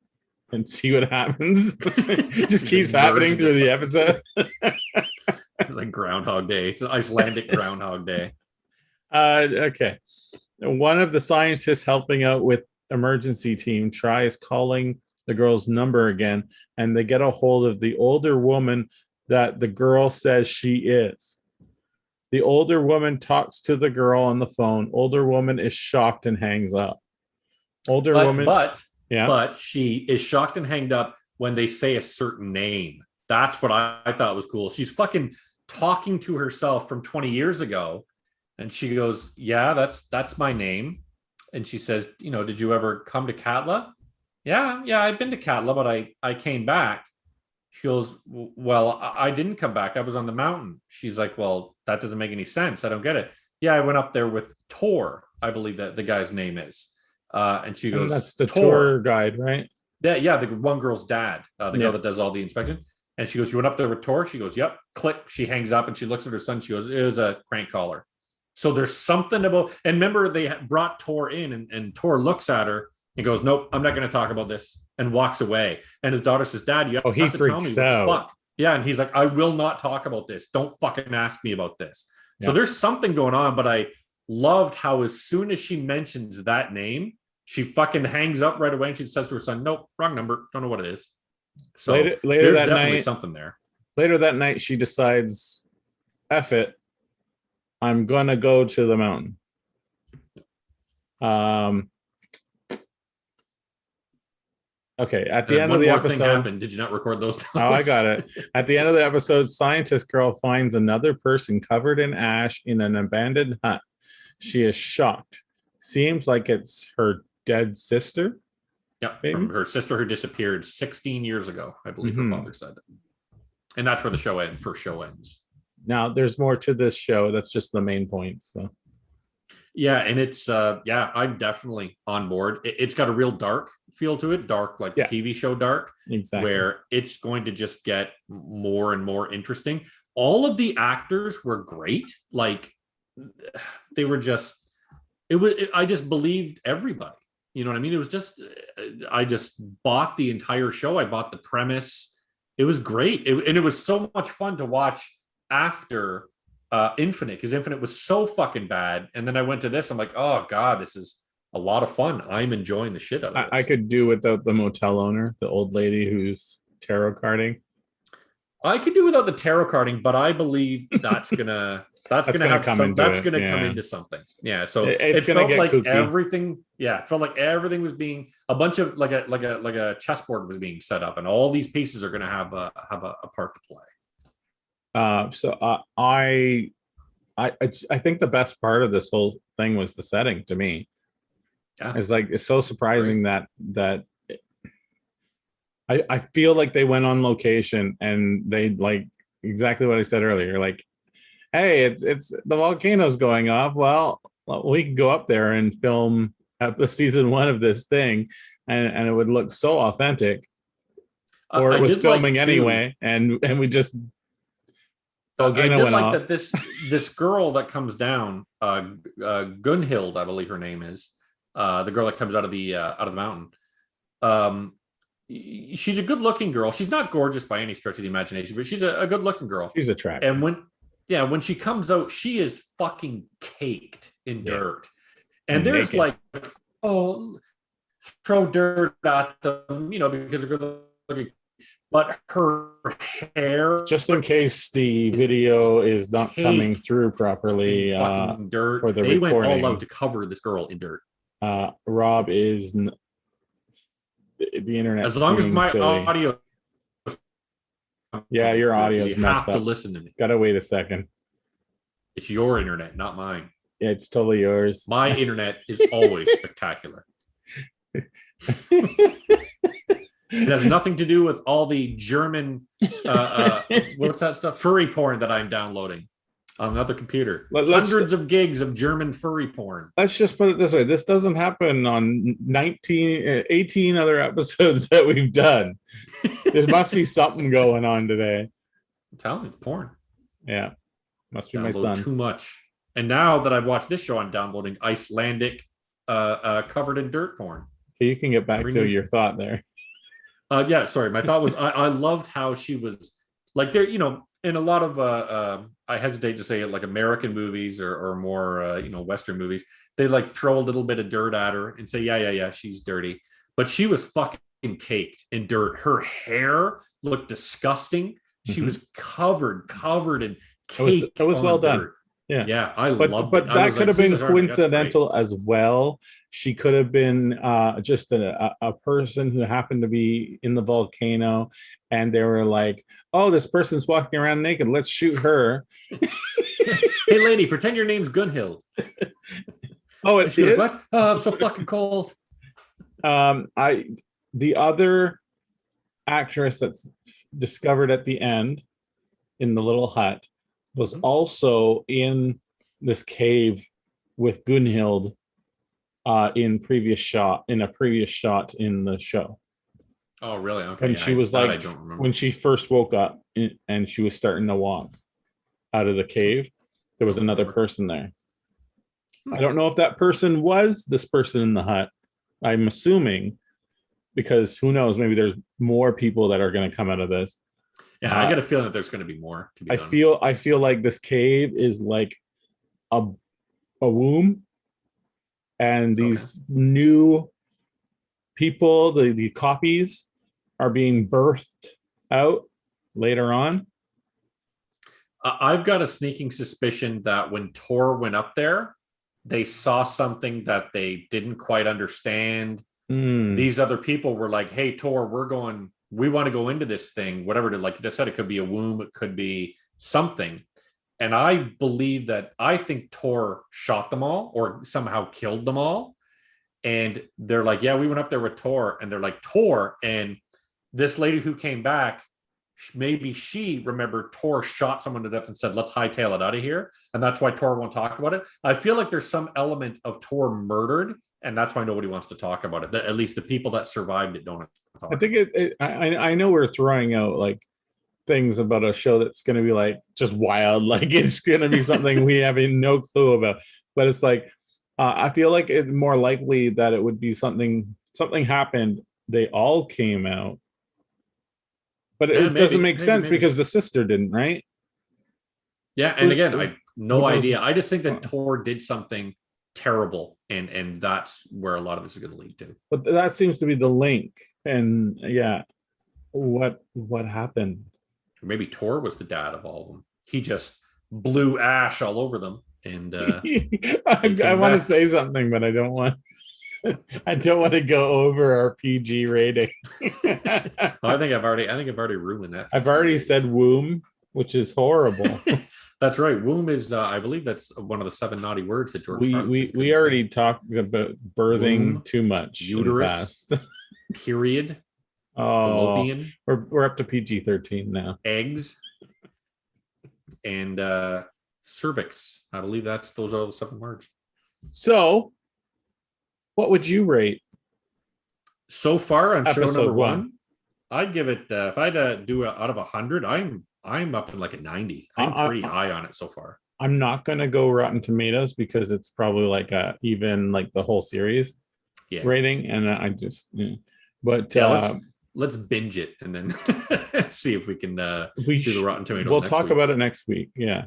and see what happens. It just keeps happening through the episode. Like Groundhog Day. It's an Icelandic Groundhog Day. Okay. One of the scientists helping out with emergency team tries calling the girl's number again, and they get a hold of the older woman that the girl says she is. The older woman talks to the girl on the phone. Older woman is shocked and hangs up. Older woman, yeah. But she is shocked and hanged up when they say a certain name. That's what I thought was cool. She's fucking talking to herself from 20 years ago. And she goes, yeah, that's my name. And she says, did you ever come to Katla? Yeah, I've been to Katla, but I came back. She goes, well, I didn't come back. I was on the mountain. She's like, well, that doesn't make any sense. I don't get it. Yeah, I went up there with Tor, I believe that the guy's name is. And she goes, that's the tour guide, right? Yeah, the one girl's dad, the girl that does all the inspection. And she goes, you went up there with Tor? She goes, yep. Click. She hangs up and she looks at her son. She goes, it was a crank caller. So there's something about, and remember they brought Tor in and Tor looks at her and goes, nope, I'm not going to talk about this, and walks away. And his daughter says, Dad, you have to tell me what the fuck. Yeah, and he's like, I will not talk about this. Don't fucking ask me about this. Yeah. So there's something going on, but I loved how as soon as she mentions that name, she fucking hangs up right away and she says to her son, nope, wrong number. Don't know what it is. So later there's that definitely night, something there. Later that night, she decides, F it, I'm going to go to the mountain. Okay, at the end of the episode, happened. Did you not record those notes? Oh, I got it. At the end of the episode, scientist girl finds another person covered in ash in an abandoned hut. She is shocked. Seems like it's her dead sister. Yep, from her sister who disappeared 16 years ago, I believe her father said. And that's where the first show ends. Now, there's more to this show. That's just the main point. So. Yeah, and it's I'm definitely on board. It's got a real dark feel to it, dark like TV show dark, exactly. Where it's going to just get more and more interesting. All of the actors were great. Like they were just, I just believed everybody. You know what I mean? It was just, I just bought the entire show. I bought the premise. It was great, and it was so much fun to watch after Infinite, because Infinite was so fucking bad, and then I went to this. I'm like, oh god, this is a lot of fun. I'm enjoying the shit out of this. I could do without the motel owner, the old lady who's tarot carding. I could do without the tarot carding, but I believe that's gonna come into something. Yeah, so it felt like kooky. Everything. Yeah, it felt like everything was being a bunch of like a chessboard was being set up, and all these pieces are gonna have a part to play. I think the best part of this whole thing was the setting to me. Yeah. It's so surprising that I feel like they went on location and they like exactly what I said earlier. Like, hey, it's the volcano's going off. Well, we can go up there and film season 1 of this thing, and it would look so authentic. Or it was filming anyway, and we just. I did like that this girl that comes down, Gunhild, I believe her name is, the girl that comes out of the mountain. She's a good-looking girl. She's not gorgeous by any stretch of the imagination, but she's a good-looking girl. She's attractive. And when she comes out, she is fucking caked in dirt. And there's like, oh, throw dirt at them, because they're good-looking. But her hair, just in case the video is not coming through properly, dirt. For the they recording. Went all out to cover this girl in dirt. Rob is the internet. As long as my audio, your audio is messed up. You have to listen to me. Gotta wait a second. It's your internet, not mine. Yeah, it's totally yours. My internet is always spectacular. It has nothing to do with all the German, what's that stuff? Furry porn that I'm downloading on another computer. Hundreds of gigs of German furry porn. Let's just put it this way. This doesn't happen on 18 other episodes that we've done. There must be something going on today. I'm telling you, it's porn. Yeah. Must be my son. Too much. And now that I've watched this show, I'm downloading Icelandic covered in dirt porn. Okay, you can get back to your thought there. Sorry. My thought was I loved how she was like there, in a lot of I hesitate to say it, like American movies or more Western movies, they like throw a little bit of dirt at her and say, yeah, she's dirty. But she was fucking caked in dirt. Her hair looked disgusting. She was covered in It cake was well on done. dirt. Yeah. Yeah, I But loved but it. I that was could like, have been Susan Sarandon, that's great. coincidental as well. She could have been just a person who happened to be in the volcano, and they were like, "Oh, this person's walking around naked. Let's shoot her." Hey, lady, pretend your name's Gunhild. Oh, And it she goes, is. what? Oh, I'm so fucking cold. I the other actress that's discovered at the end in the little hut was also in this cave with Gunhild in a previous shot in the show. Oh, really? Okay. When Yeah, she was I like, don't remember. when she first woke up and she was starting to walk out of the cave, there was another person there. I don't know if that person was this person in the hut. I'm assuming, because who knows, maybe there's more people that are going to come out of this. Yeah, I get a feeling that there's going to be more, to be honest. I feel like this cave is like a womb, and these new people, the copies, are being birthed out later on. I've got a sneaking suspicion that when Tor went up there, they saw something that they didn't quite understand. These other people were like, hey, Tor, we want to go into this thing, whatever. Like you just said, it could be a womb, it could be something. And I believe that I think Tor shot them all or somehow killed them all. And they're like, yeah, we went up there with Tor. And they're like, Tor. And this lady who came back, maybe she remembered Tor shot someone to death and said, let's hightail it out of here. And that's why Tor won't talk about it. I feel like there's some element of Tor murdered, and that's why nobody wants to talk about it. At least the people that survived it don't talk. I think I know we're throwing out like things about a show that's going to be like just wild, like it's going to be something we have no clue about. But it's like I feel like it's more likely that it would be something happened. They all came out, but it doesn't make sense because the sister didn't, right? Yeah, and again, I no idea. I just think that Tor did something terrible, and that's where a lot of this is going to lead to. But that seems to be the link, and yeah, what happened? Maybe Tor was the dad of all of them. He just blew ash all over them, and I want to say something, but I don't want. I don't want to go over our PG rating. I think I've already ruined that. I've already said womb, which is horrible. That's right. Womb is, I believe that's one of the 7 naughty words that George. We already talked about birthing womb, too much. Uterus. Period. Oh, fallopian. We're up to PG-13 now. Eggs. And cervix. I believe those are the 7 words. So, what would you rate? So far on show number 1, I'd give it. If I had to do it out of 100, I'm up in like a 90. I'm pretty high on it so far. I'm not gonna go Rotten Tomatoes because it's probably like even like the whole series rating, and I just. But let's binge it and then see if we can do the Rotten Tomatoes. We'll talk about it next week. Yeah,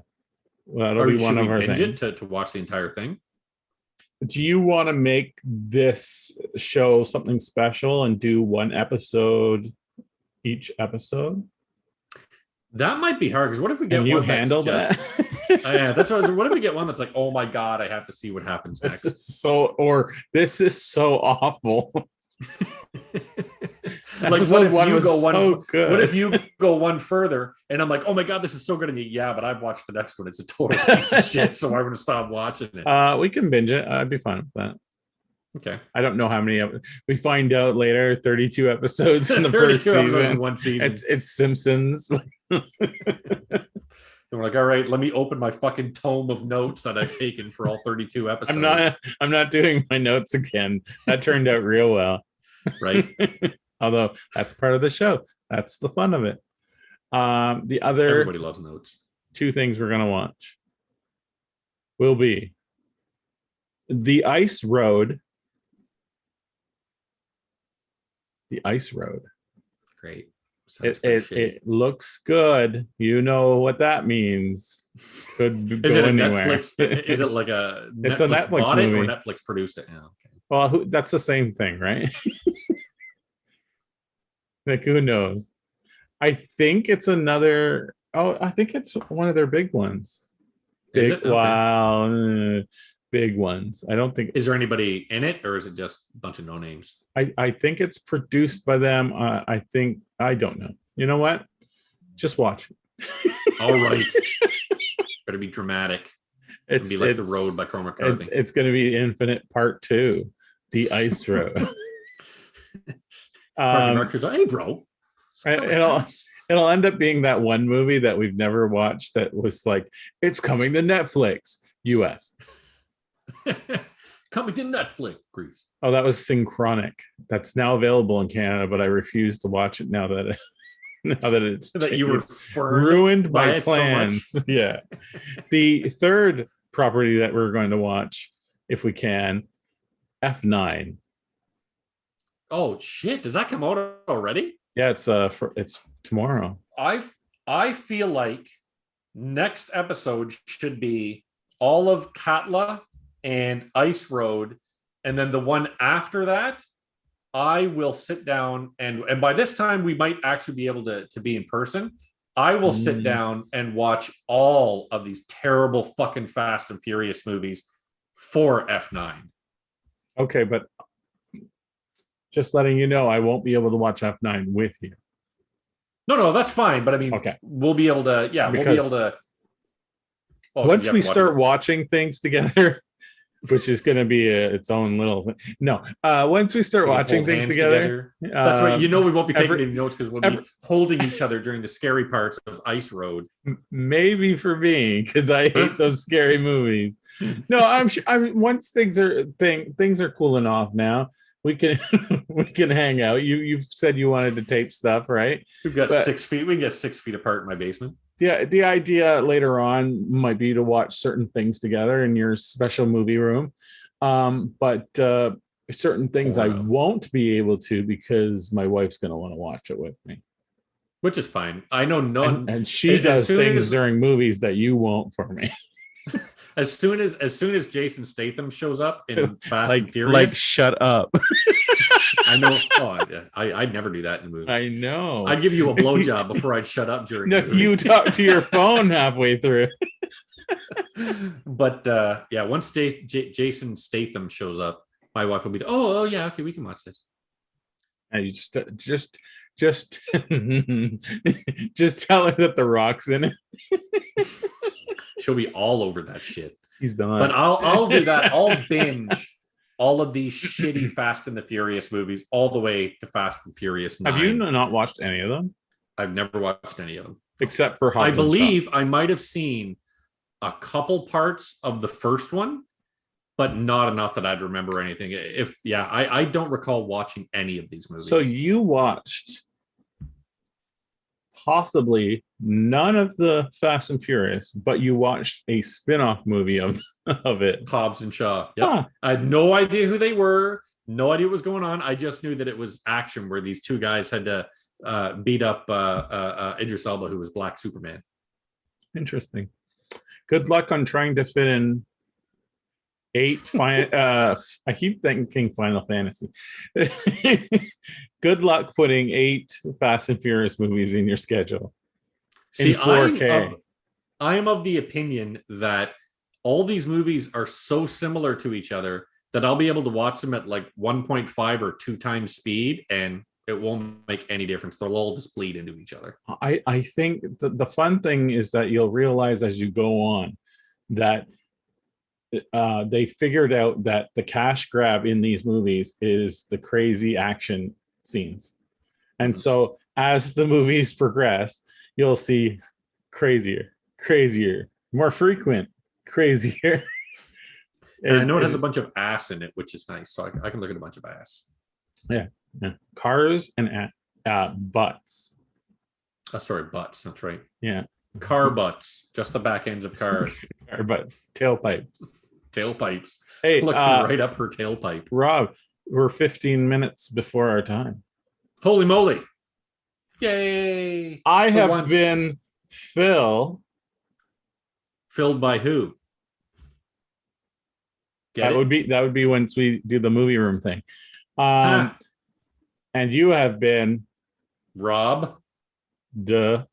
that'll be one of our things. To watch the entire thing. Do you want to make this show something special and do 1 episode each episode? That might be hard because what if we get one you handle that? Yeah, that's what. What if we get one that's like, oh my god, I have to see what happens next. This is so awful. Like what if you go one further and I'm like, oh my god, this is so good, and but I've watched the next one, it's a total piece of shit, so I'm gonna stop watching it. We can binge it. I'd be fine with that. Okay. I don't know how many we find out later. 32 episodes in the first season. One season. It's Simpsons. And we're like, all right, let me open my fucking tome of notes that I've taken for all 32 episodes. I'm not doing my notes again. That turned out real well. Right. Although that's part of the show. That's the fun of it. The other everybody loves notes. 2 things we're gonna watch will be The Ice Road. The Ice Road. Great. It looks good. You know what that means. Could is go it a anywhere. Netflix? Is it like a Netflix, it's a Netflix bought movie. it or Netflix produced it? Yeah, okay. Well, that's the same thing, right? Like, who knows? I think it's another. Oh, I think it's one of their big ones. Is Big, it? Okay. wow, big ones. I don't think. Is there anybody in it, or is it just a bunch of no names? I think it's produced by them. I think I don't know. You know what? Just watch. All right. Better be dramatic. It's Be like The Road by Cormac McCarthy. It's going to be Infinite Part 2, The Ice Road. Marky Mark says, "Hey, bro, it'll end up being that one movie that we've never watched that was like, it's coming to Netflix, US. Coming to Netflix, Greece. Oh, that was Synchronic. That's now available in Canada, but I refuse to watch it now that it's That you were ruined my plans. So yeah. The third property that we're going to watch, if we can, F9. Oh shit! Does that come out already? Yeah, it's tomorrow. I feel like next episode should be all of Katla and Ice Road, and then the one after that, I will sit down and by this time we might actually be able to be in person. I will sit down and watch all of these terrible fucking Fast and Furious movies for F9. Okay, but just letting you know, I won't be able to watch F9 with you. No, that's fine. But I mean, okay, we'll be able to. Yeah, because we'll be able to. Once we start watching things together, which is going to be its own little thing. No, once we start watching things together, that's right. You know, we won't be taking any notes because we'll be holding each other during the scary parts of Ice Road. Maybe for me, because I hate those scary movies. No, I'm once things are cooling off now. We can hang out. You've said you wanted to tape stuff, right? We've got 6 feet. We can get 6 feet apart in my basement. Yeah, the idea later on might be to watch certain things together in your special movie room, but certain things I won't be able to because my wife's going to want to watch it with me, which is fine. I know none, and she does things during movies that you won't for me. As soon as Jason Statham shows up in Fast and Furious, like shut up. I know. Oh, yeah. I'd never do that in a movie. I know. I'd give you a blowjob before I'd shut up during. No, you talk to your phone halfway through. But yeah, once Jason Statham shows up, my wife will be, oh yeah, okay, we can watch this. And you just just tell her that The Rock's in it. She'll be all over that shit. He's done. But I'll do that. I'll binge all of these shitty Fast and the Furious movies all the way to Fast and Furious 9. Have you not watched any of them? I've never watched any of them. Except for Hobbs I believe I might have seen a couple parts of the first one, but not enough that I'd remember anything. I don't recall watching any of these movies. So you watched possibly none of the Fast and Furious, but you watched a spin-off movie of it. Hobbs and Shaw. Yep. Huh. I had no idea who they were, no idea what was going on. I just knew that it was action where these two guys had to beat up Idris Elba, who was Black Superman. Interesting. Good luck on trying to fit in 8 I keep thinking Final Fantasy. Good luck putting 8 Fast and Furious movies in your schedule. See, in 4K. I am of the opinion that all these movies are so similar to each other that I'll be able to watch them at like 1.5 or 2 times speed, and it won't make any difference. They'll all just bleed into each other. I think the fun thing is that you'll realize as you go on that they figured out that the cash grab in these movies is the crazy action scenes. And so as the movies progress, you'll see crazier, more frequent, crazier. And I know it has a bunch of ass in it, which is nice. So I can look at a bunch of ass. Yeah. Cars and butts. Oh, sorry, butts. That's right. Yeah. Car butts. Just the back ends of cars. Car butts. Tailpipes. Hey, looking right up her tailpipe. Rob, we're 15 minutes before our time. Holy moly. Yay. I have been Phil. Filled by who? That would be once we do the movie room thing. And you have been Robb. Duh.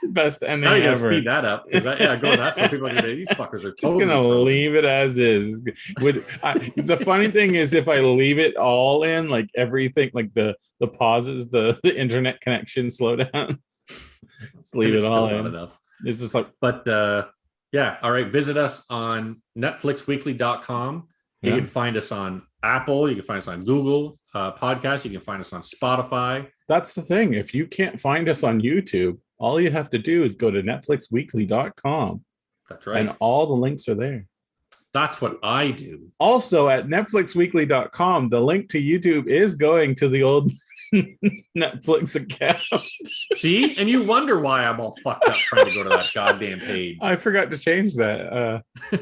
Best ending Now you gotta ever. speed that up because going that so people are gonna these fuckers are Just totally gonna frozen. leave it as is. The funny thing is, if I leave it all in, like everything, like the pauses, the internet connection slowdowns, just leave And it's it all still not in. enough. It's just like, But yeah, all right. Visit us on netflixweekly.com. You Yeah. can find us on Apple. You can find us on Google Podcasts. You can find us on Spotify. that's the thing. If you can't find us on YouTube, all you have to do is go to netflixweekly.com, That's right. and all the links are there. That's what I do. Also, at netflixweekly.com, the link to YouTube is going to the old Netflix account. See, and you wonder why I'm all fucked up trying to go to that goddamn page. I forgot to change that. For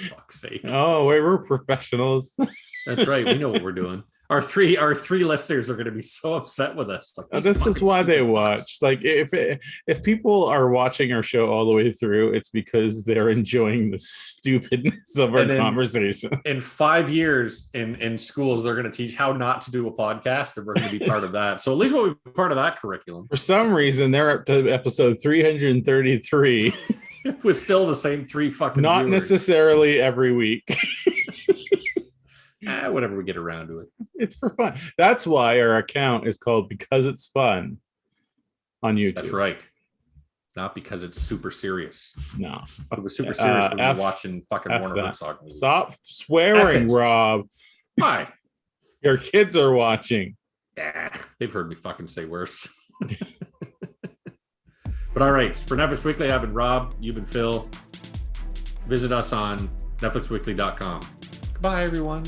fuck's sake. Oh, we're professionals. That's right. We know what we're doing. Our three listeners are going to be so upset with us. Like, This is why they stupid fucks. watch. Like, if people are watching our show all the way through, it's because they're enjoying the stupidness of our And then- conversation. In 5 years in schools, they're going to teach how not to do a podcast, and we're going to be part of that. So at least we'll be part of that curriculum. For some reason, they're up to episode 333. It was still the same three fucking Not viewers. necessarily every week. Whatever we get around to it. It's for fun. That's why our account is called Because It's Fun on YouTube. That's right. Not because it's super serious. No. If it was super serious, we'd F- be watching fucking F Warner that. Herzog movies. Stop swearing, F it. Rob. Hi. Your kids are watching. They've heard me fucking say worse. But all right, for Netflix Weekly, I've been Rob. You've been Phil. Visit us on netflixweekly.com. Goodbye, everyone.